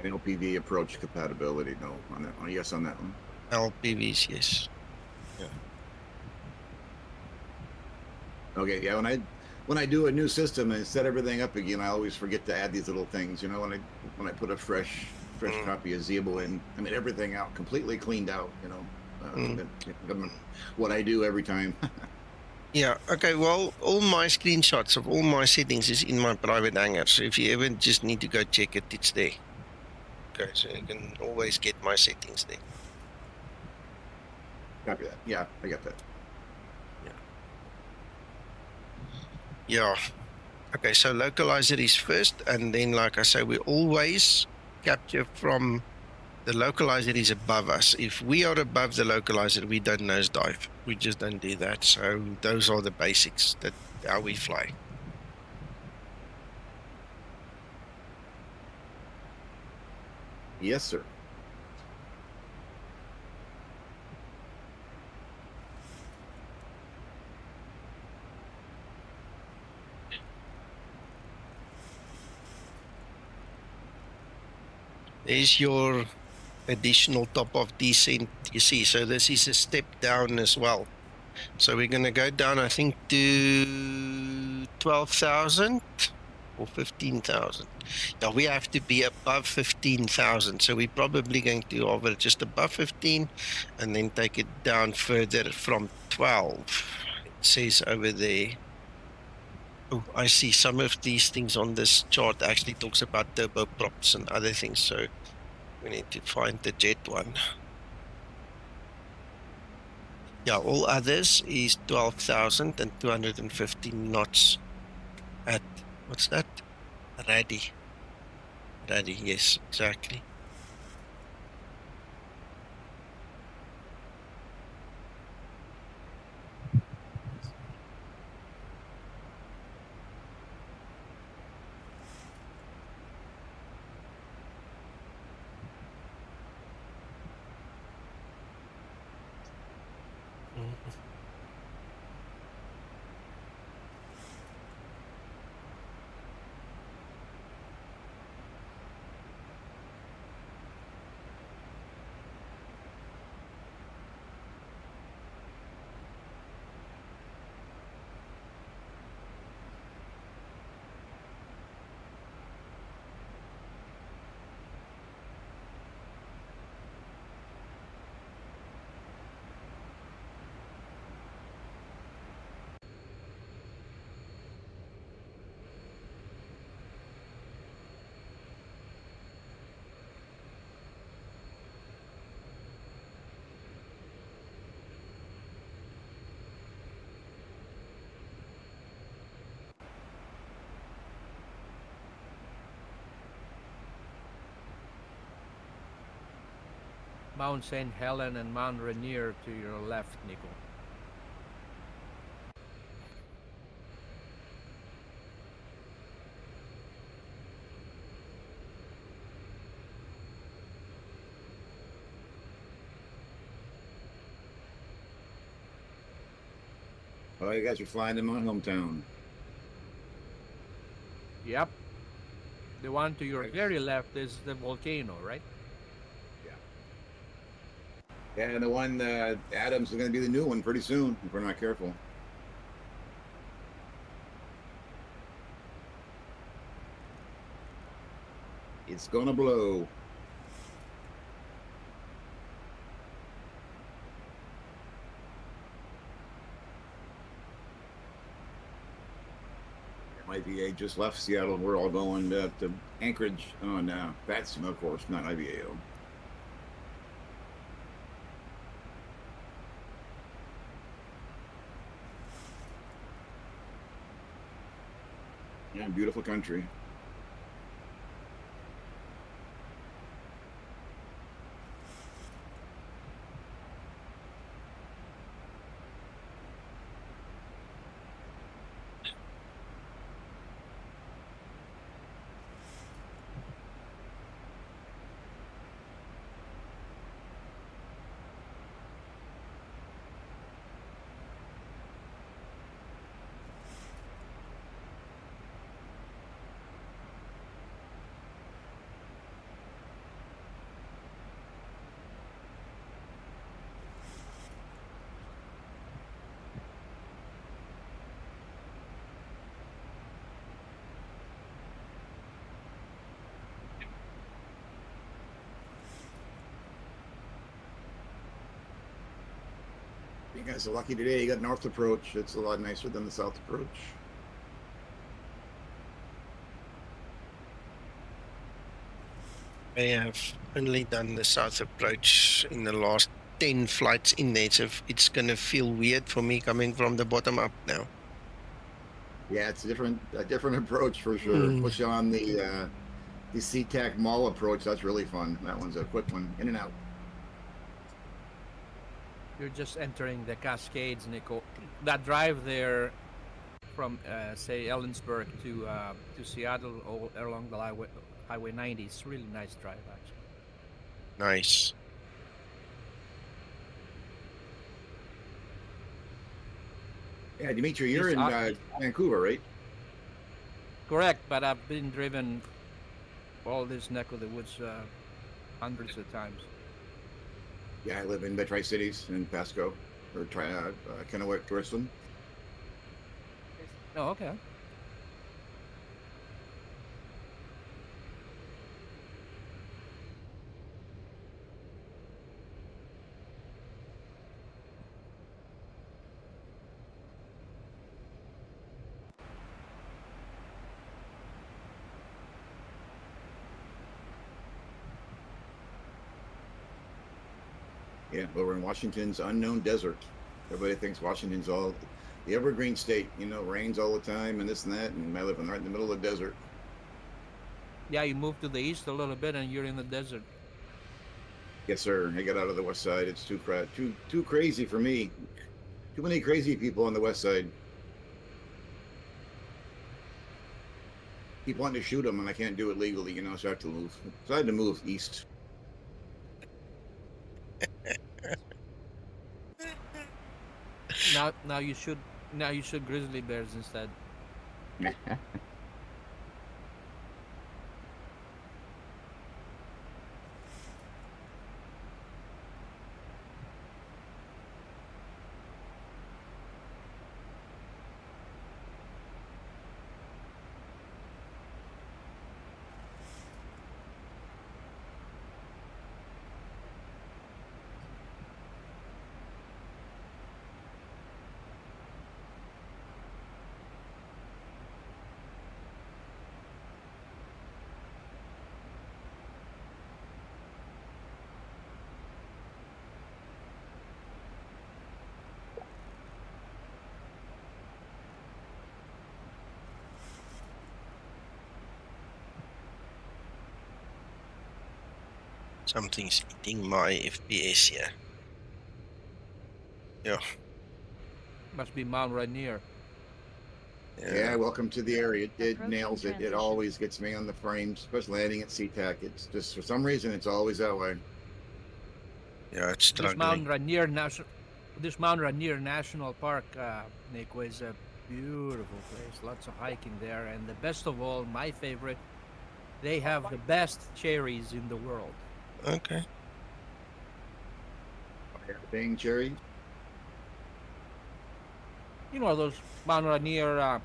LPV approach compatibility, no on that one. Yes on that one. LPVs, yes. Okay, yeah. When I do a new system and set everything up again, I always forget to add these little things. You know, when I put a fresh copy of Zibo in, I mean everything out completely cleaned out. You know, what I do every time. Yeah, okay, well, all my screenshots of all my settings is in my private hangar, so if you ever just need to go check it, it's there. Okay, so you can always get my settings there. Copy that. Yeah, I got that. Yeah. Okay, so localizer is first, and then, like I say, we always capture from the localizer is above us. If we are above the localizer, we don't nosedive. We just don't do that. So those are the basics that how we fly. Yes, sir. There's your additional top of descent, you see. So this is a step down as well. So we're going to go down, I think, to 12,000 or 15,000. Now we have to be above 15,000. So we're probably going to hover just above 15 and then take it down further from 12. It says over there. Oh, I see some of these things on this chart actually talks about turboprops and other things. So we need to find the jet one. Yeah, all others is 12,250 knots at, what's that? Ready. Ready, yes, exactly. Mount St. Helen and Mount Rainier to your left, Nico. Oh, you guys are flying in my hometown. Yep. The one to your very left is the volcano, right? Yeah, and the one Adams is going to be the new one pretty soon if we're not careful. It's gonna blow. IVA just left Seattle. We're all going to Anchorage. Oh no, that's of course not IVA. Yeah, beautiful country. guys are lucky today. You got north approach. It's a lot nicer than the south approach. I have only done the south approach in the last 10 flights in there, so it's gonna feel weird for me coming from the bottom up now. Yeah, it's a different approach for sure. Push on the SeaTac mall approach. That's really fun. That one's a quick one, in and out. You're just entering the Cascades, Nico. That drive there from, say, Ellensburg to Seattle along the Highway 90 is really nice drive, actually. Nice. Yeah, Dimitri, you're in Vancouver, right? Correct, but I've been driven all this neck of the woods hundreds of times. Yeah, I live in the Tri-Cities in Pasco, or Kennewick, Torisland. Oh, okay. Yeah, but we're in Washington's unknown desert. Everybody thinks Washington's all the evergreen state, you know, rains all the time and this and that, and I live right in the middle of the desert. Yeah, you move to the east a little bit and you're in the desert. Yes, sir. I got out of the west side. It's too crazy for me. Too many crazy people on the west side. Keep wanting to shoot them, and I can't do it legally, you know, so I have to move. So I had to move east. Now you should grizzly bears instead. Something's eating my FPS here. Yeah. Must be Mount Rainier. Yeah, welcome to the area. It nails it. It always gets me on the frames, especially landing at SeaTac. It's just, for some reason, it's always that way. Yeah, it's struggling. This Mount Rainier National Park, Nico, is a beautiful place. Lots of hiking there, and the best of all, my favorite, they have the best cherries in the world. Okay. Dang cherry. You know those Mount Rainier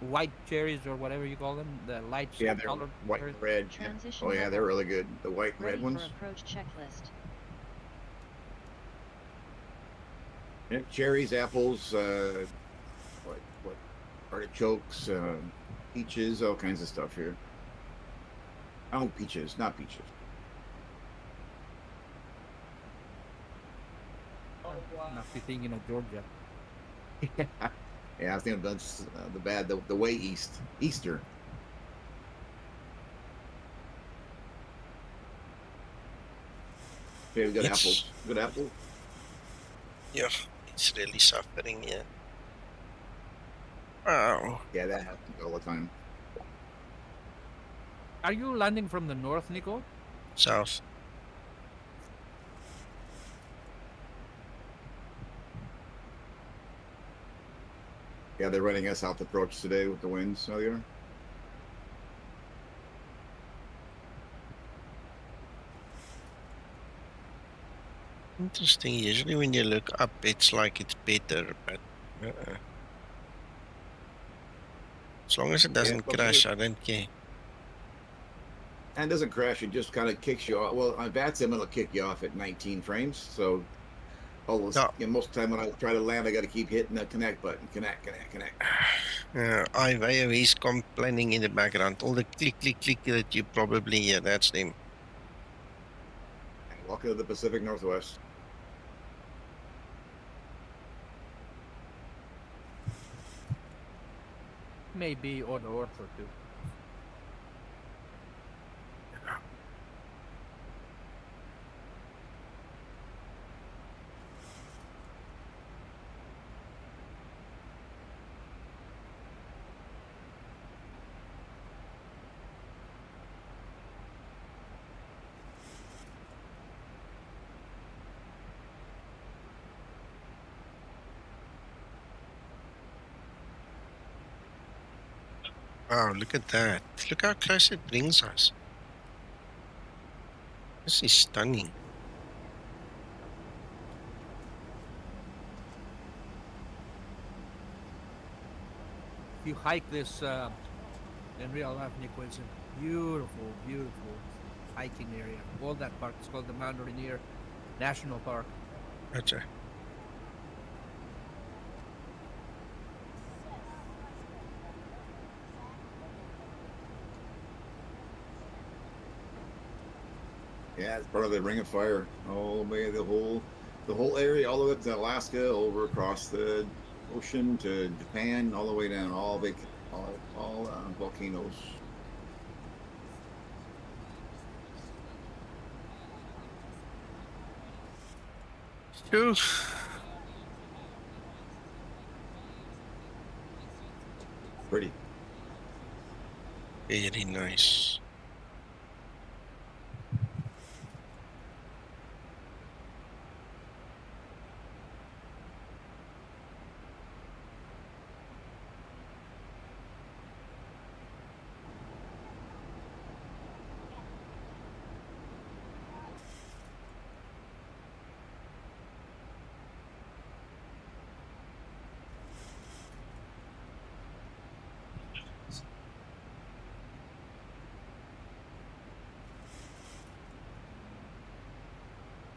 white cherries or whatever you call them, the light colored white and red. Transition Oh yeah, they're really good. The white and red ones. For approach checklist. Yeah, cherries, apples, what artichokes, peaches, all kinds of stuff here. Oh, peaches, not peaches. Must be thinking of Georgia. Yeah, I think that's the way Easter. Okay, we got apples. Good apple. Yeah, it's really suffering here. Wow. Yeah, that happens all the time. Are you landing from the north, Nico? South. Yeah, they're running us south approach today with the winds. So they are. Interesting. Usually when you look up, it's like it's better, but as long as it doesn't crash, I don't care. And it doesn't crash, it just kind of kicks you off. Well, on VATSIM, it'll kick you off at 19 frames. So Almost, Yeah. most of the time when I try to land, I got to keep hitting the connect button. Connect. Iveo is complaining in the background. All the click, click, click that you probably hear, that's them. Welcome to the Pacific Northwest. Maybe AutoOrtho too. Wow, look at that. Look how close it brings us. This is stunning. If you hike this in real life, Nick, it's a beautiful, beautiful hiking area. All that park is called the Mount Rainier National Park. Gotcha. Yeah, it's part of the Ring of Fire. All the way, the whole area, all the way up to Alaska, over across the ocean to Japan, all the way down, all volcanoes. Phew. Pretty. Very nice.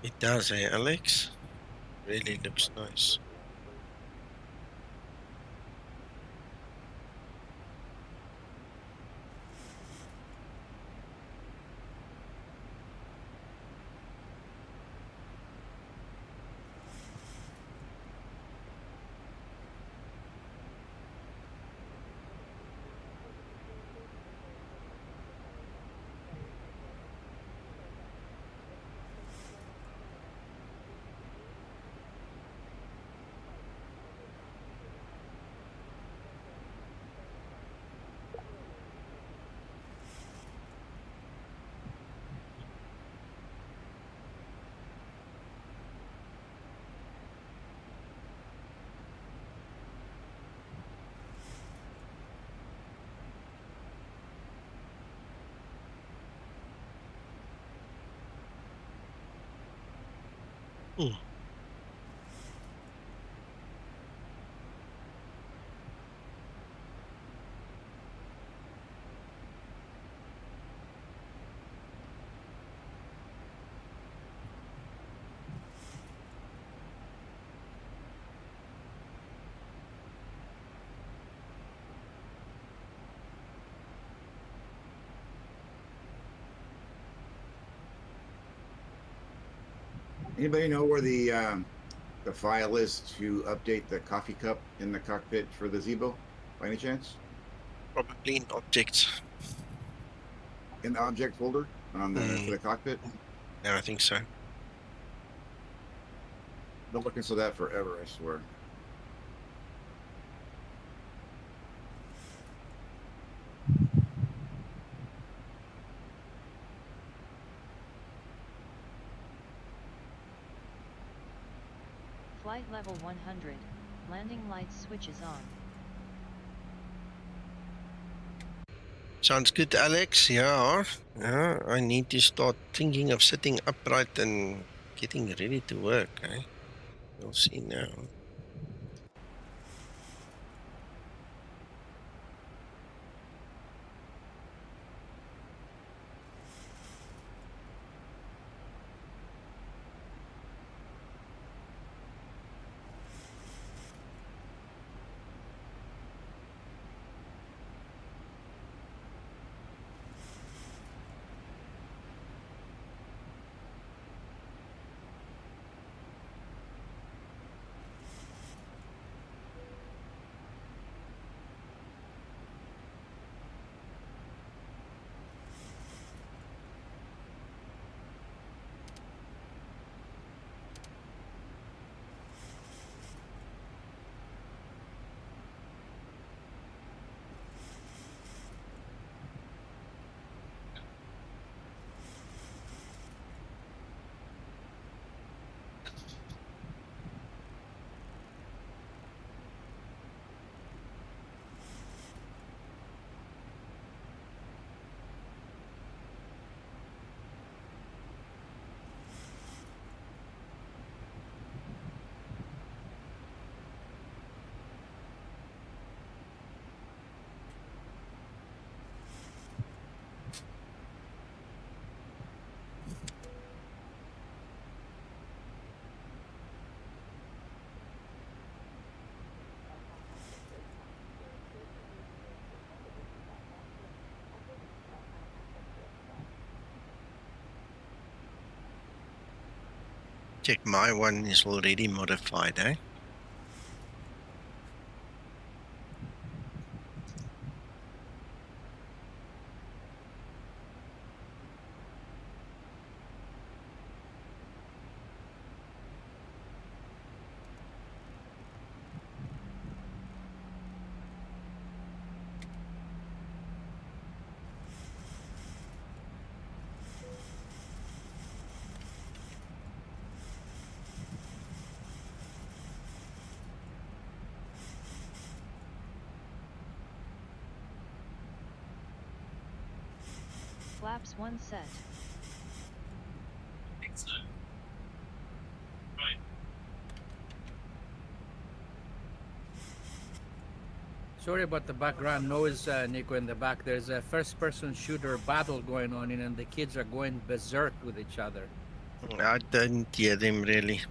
It does, eh, Alex? Really looks nice. Hmm. Anybody know where the file is to update the coffee cup in the cockpit for the Zibo, by any chance? Probably in objects. In the object folder on the for the cockpit? Yeah, I think so. Been looking for that forever, I swear. Flight level 100, landing lights switches on. Sounds good, Alex. Yeah, I need to start thinking of sitting upright and getting ready to work. Eh? We'll see now. Check my one is already modified, eh? Flaps 1 set. Sorry about the background noise, Nico, in the back. There's a first-person shooter battle going on, and the kids are going berserk with each other. I don't hear them really.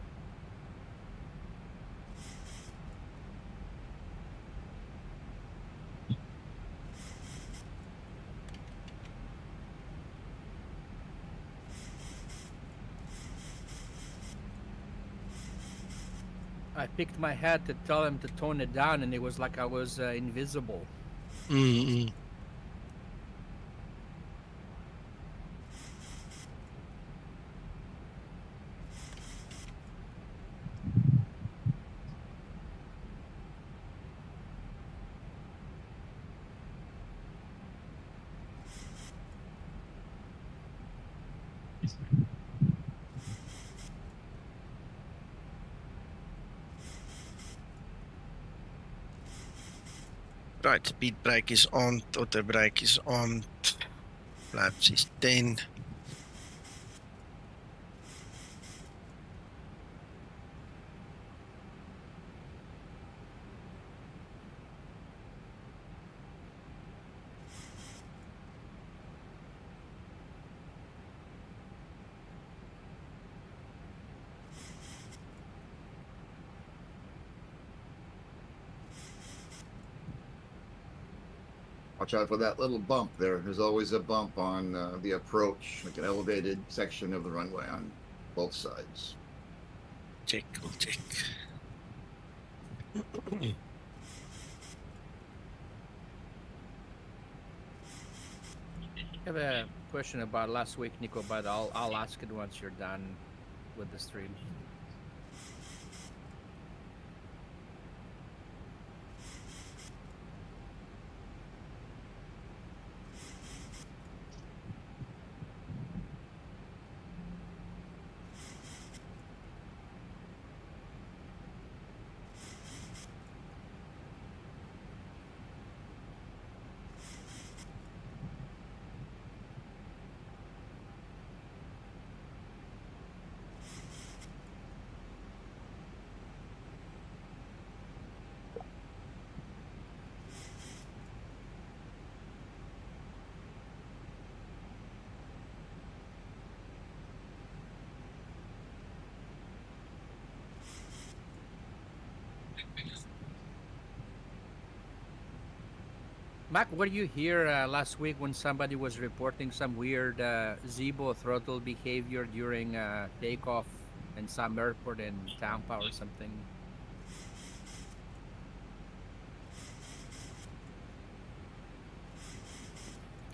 I picked my head to tell him to tone it down, and it was like I was invisible. Mm-mm. Right, speed brake is on, auto brake is on, flaps is 10. Watch out for that little bump there. There's always a bump on the approach, like an elevated section of the runway on both sides. Check, we'll check. I have a question about last week, Nico, but I'll ask it once you're done with the stream. Mac, were you here last week when somebody was reporting some weird Zibo throttle behavior during takeoff in some airport in Tampa or something?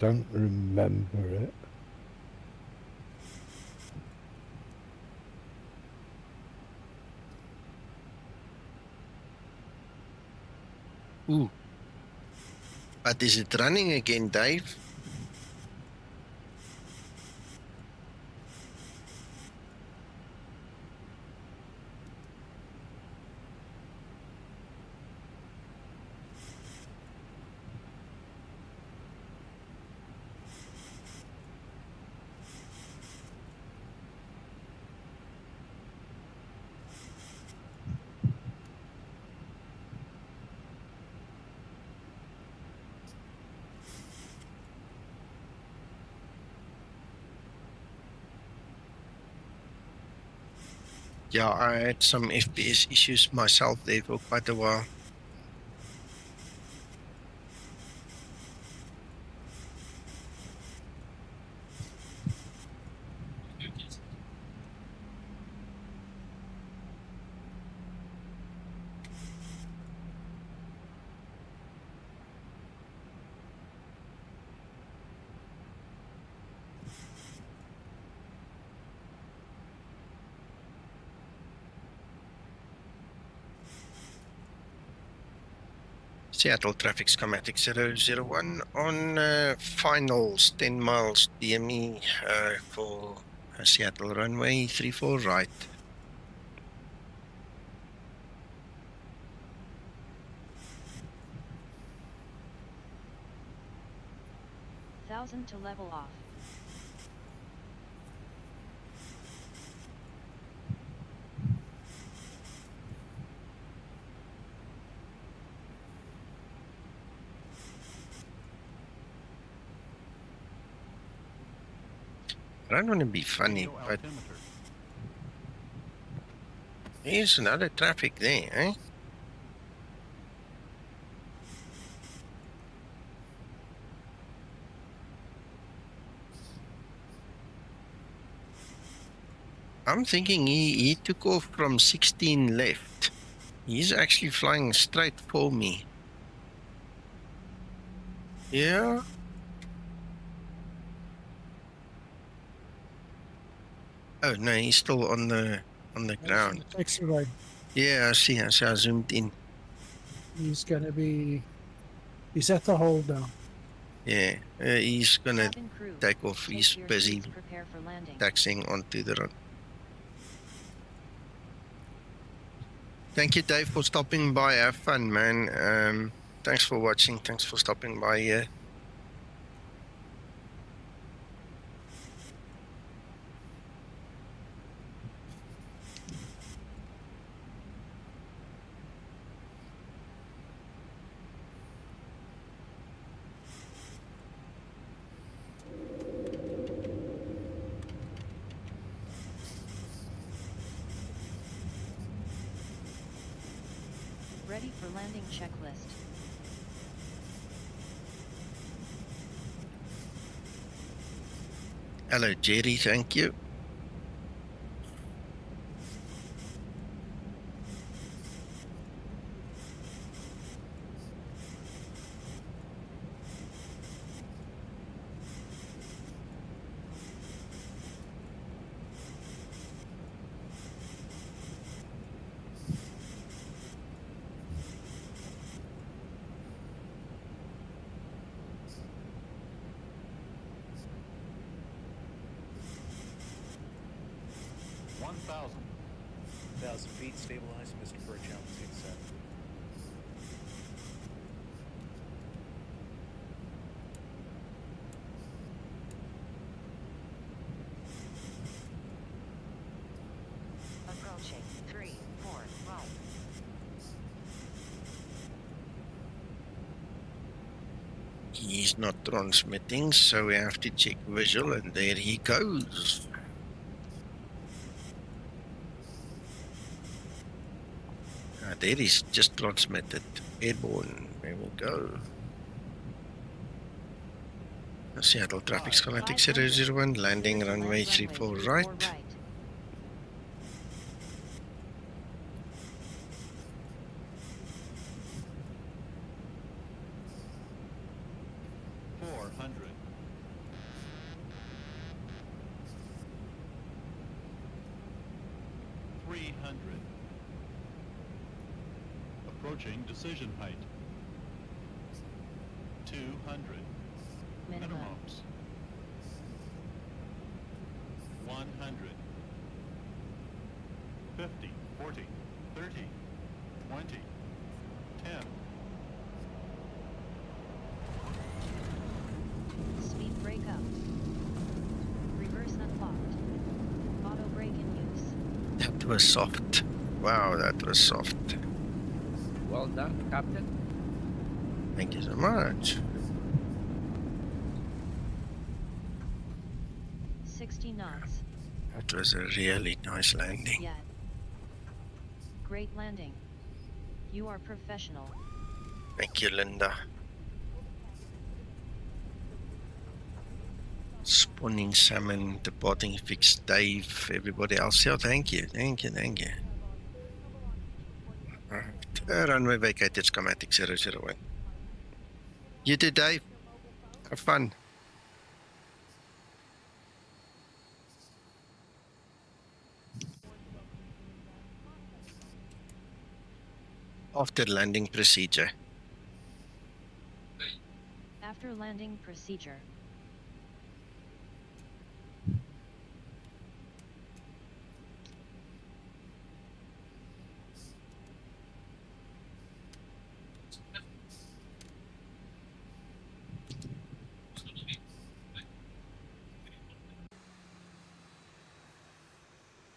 Don't remember it. Ooh. But is it running again, Dave? Yeah, I had some FPS issues myself there for quite a while. Seattle traffic schematic 001 on finals 10 miles DME for Seattle runway 34 right. To level off. I don't want to be funny, but there's another traffic there, eh? I'm thinking he took off from 16 left. He's actually flying straight for me. Yeah. Oh no, he's still on the ground. Taxi ride. Yeah, I see. I zoomed in. He's at the hold down. Yeah, he's gonna take off. He's busy taxiing onto the run. Thank you, Dave, for stopping by. Have fun, man. Thanks for watching. Thanks for stopping by here. Ready for landing checklist. Hello, Jerry. Thank you. Feet stabilized, Mr. Burchell, take set. Approaching 3, 4, right. He's not transmitting, so we have to check visual, and there he goes. There is just transmitted. Airborne. There we go. Seattle traffic schematic 001, landing runway 34 right. 400. Approaching decision height. 200. Minimums. 100. 50, 40, 30, 20, 10. Speed brake up. Reverse unlocked. Auto brake in use. That was soft. Wow, that was soft. Well done, Captain. Thank you so much. 60 knots. That was a really nice landing. Yet. Great landing. You are professional. Thank you, Linda. Spawning salmon, departing fix, Dave, everybody else. Yeah, thank you, thank you, thank you. Runway vacated schematic 001. You too, Dave. Have fun. After landing procedure. After landing procedure.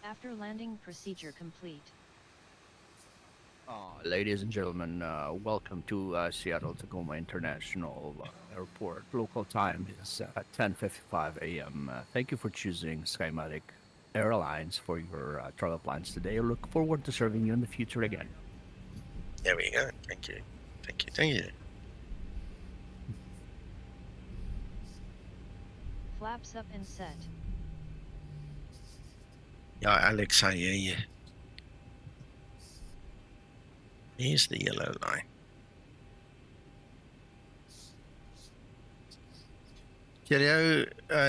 After landing procedure complete. Ladies and gentlemen, welcome to Seattle Tacoma International Airport. Local time is 10:55 a.m. Thank you for choosing Skymatix Airlines for your travel plans today. I look forward to serving you in the future again. There we go. Thank you. Thank you. Thank you. Flaps up and set. Yeah, Alex, I hear you. Here's the yellow line. Cheerio,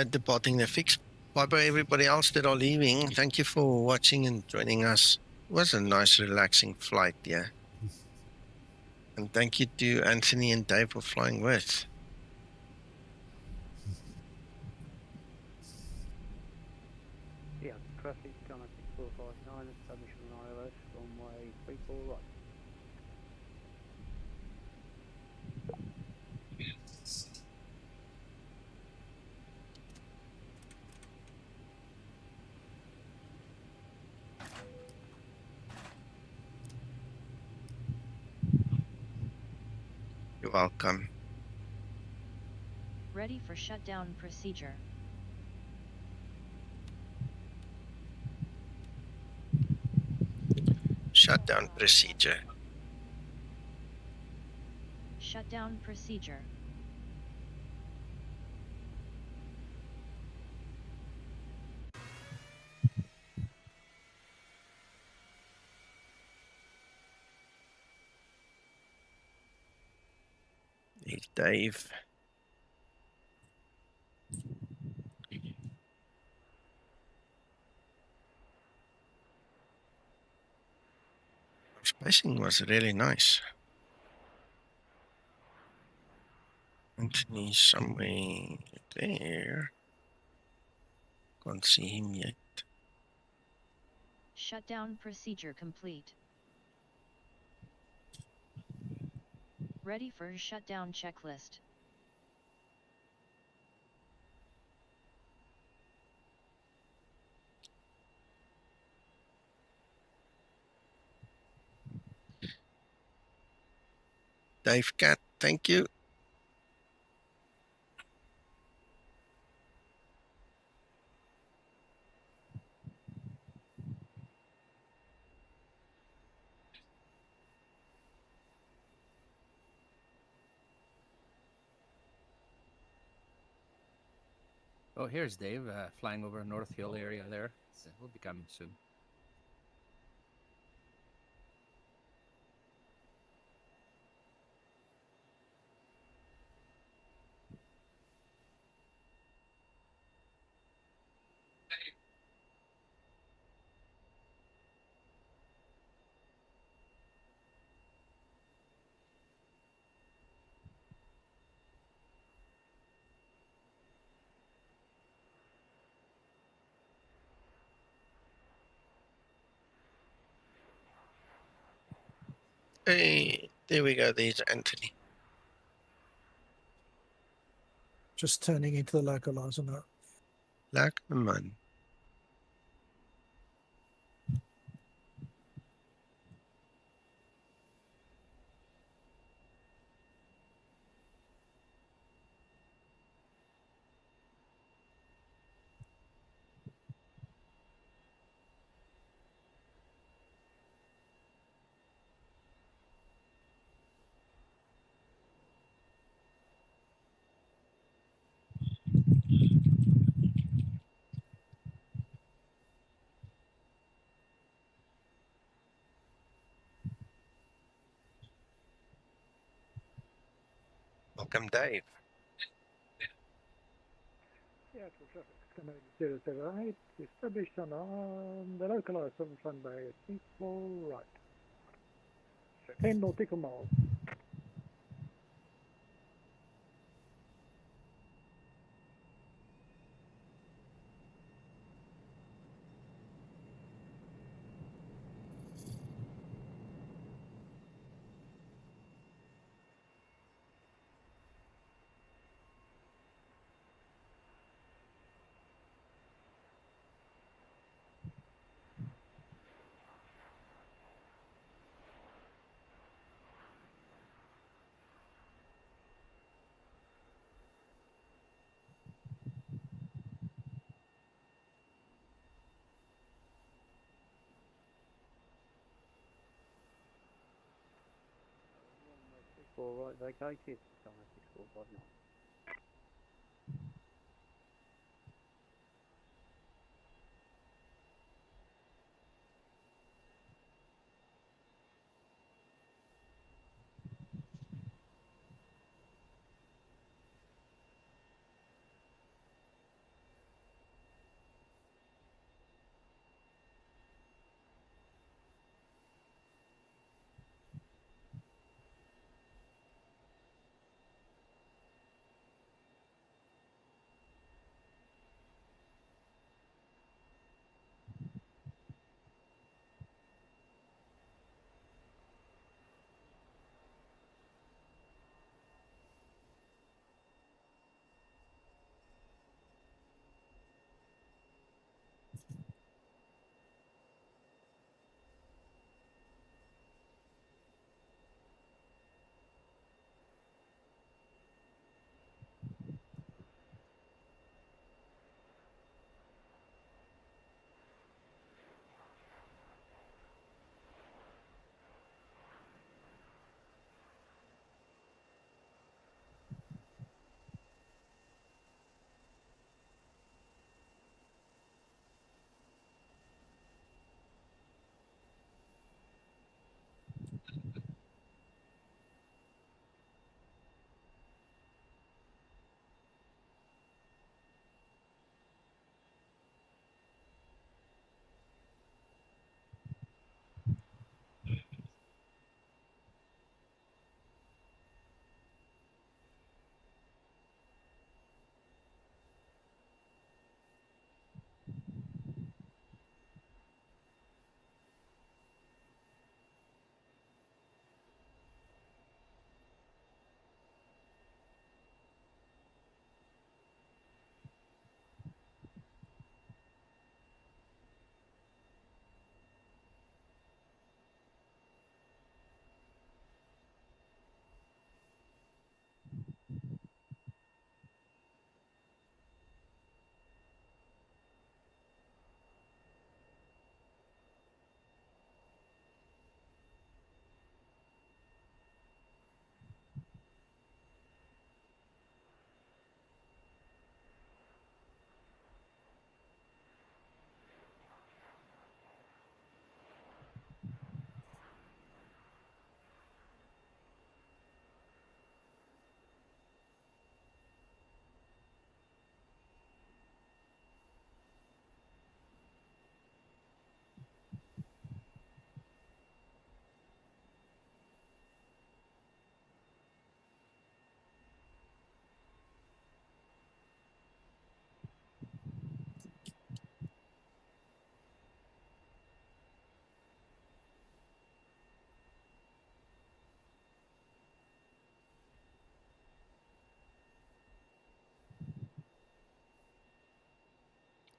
departing the fix. Bye-bye, everybody else that are leaving. Thank you for watching and joining us. It was a nice, relaxing flight, yeah. And thank you to Anthony and Dave for flying with. Yeah, traffic, Gunner 6459, establishment ILS, runway 34 right. You're welcome. Ready for shutdown procedure. Shutdown procedure. Shutdown procedure. There's Dave. Spacing was really nice. Anthony's somewhere there. Can't see him yet. Shutdown procedure complete. Ready for shutdown checklist. Dave Cat, thank you. Oh, here's Dave flying over North Hill area there. We'll be coming soon. Hey, there we go. There's Anthony. Just turning into the localizer now. Like the man. Welcome, Dave. Yeah, actual traffic, Canadian 008, established on the localizer from runway 34 right. So 10 nautical miles. 664 right vacated. Sky 6459.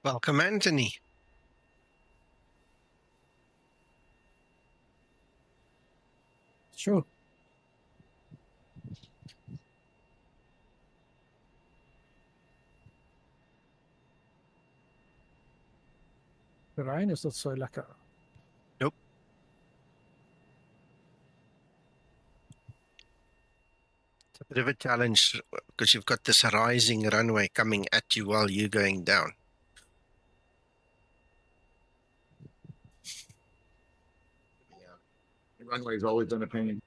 Welcome, Anthony. Sure. The rain is not so lekker. Nope. It's a bit of a challenge because you've got this rising runway coming at you while you're going down. The runway's always an opinion.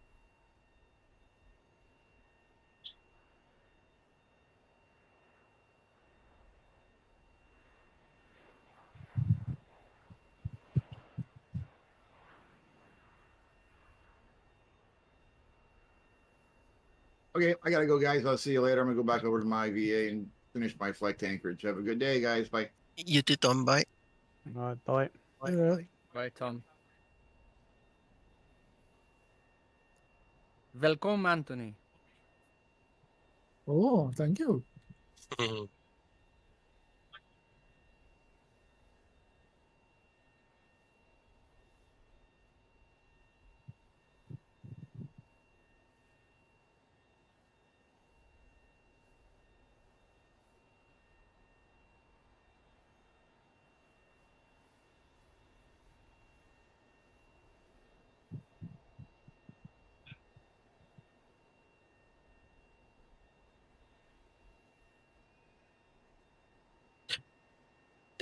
Okay, I gotta go, guys. I'll see you later. I'm gonna go back over to my VA and finish my flight to anchorage. Have a good day, guys. Bye. You too, Tom. Bye. All right, bye. Bye, Tom. Welcome, Anthony. Oh, thank you.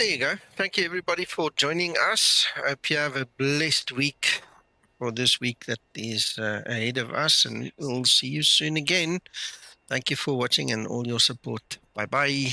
There you go. Thank you, everybody, for joining us. I hope you have a blessed week for this week that is ahead of us, and we'll see you soon again. Thank you for watching and all your support. Bye-bye.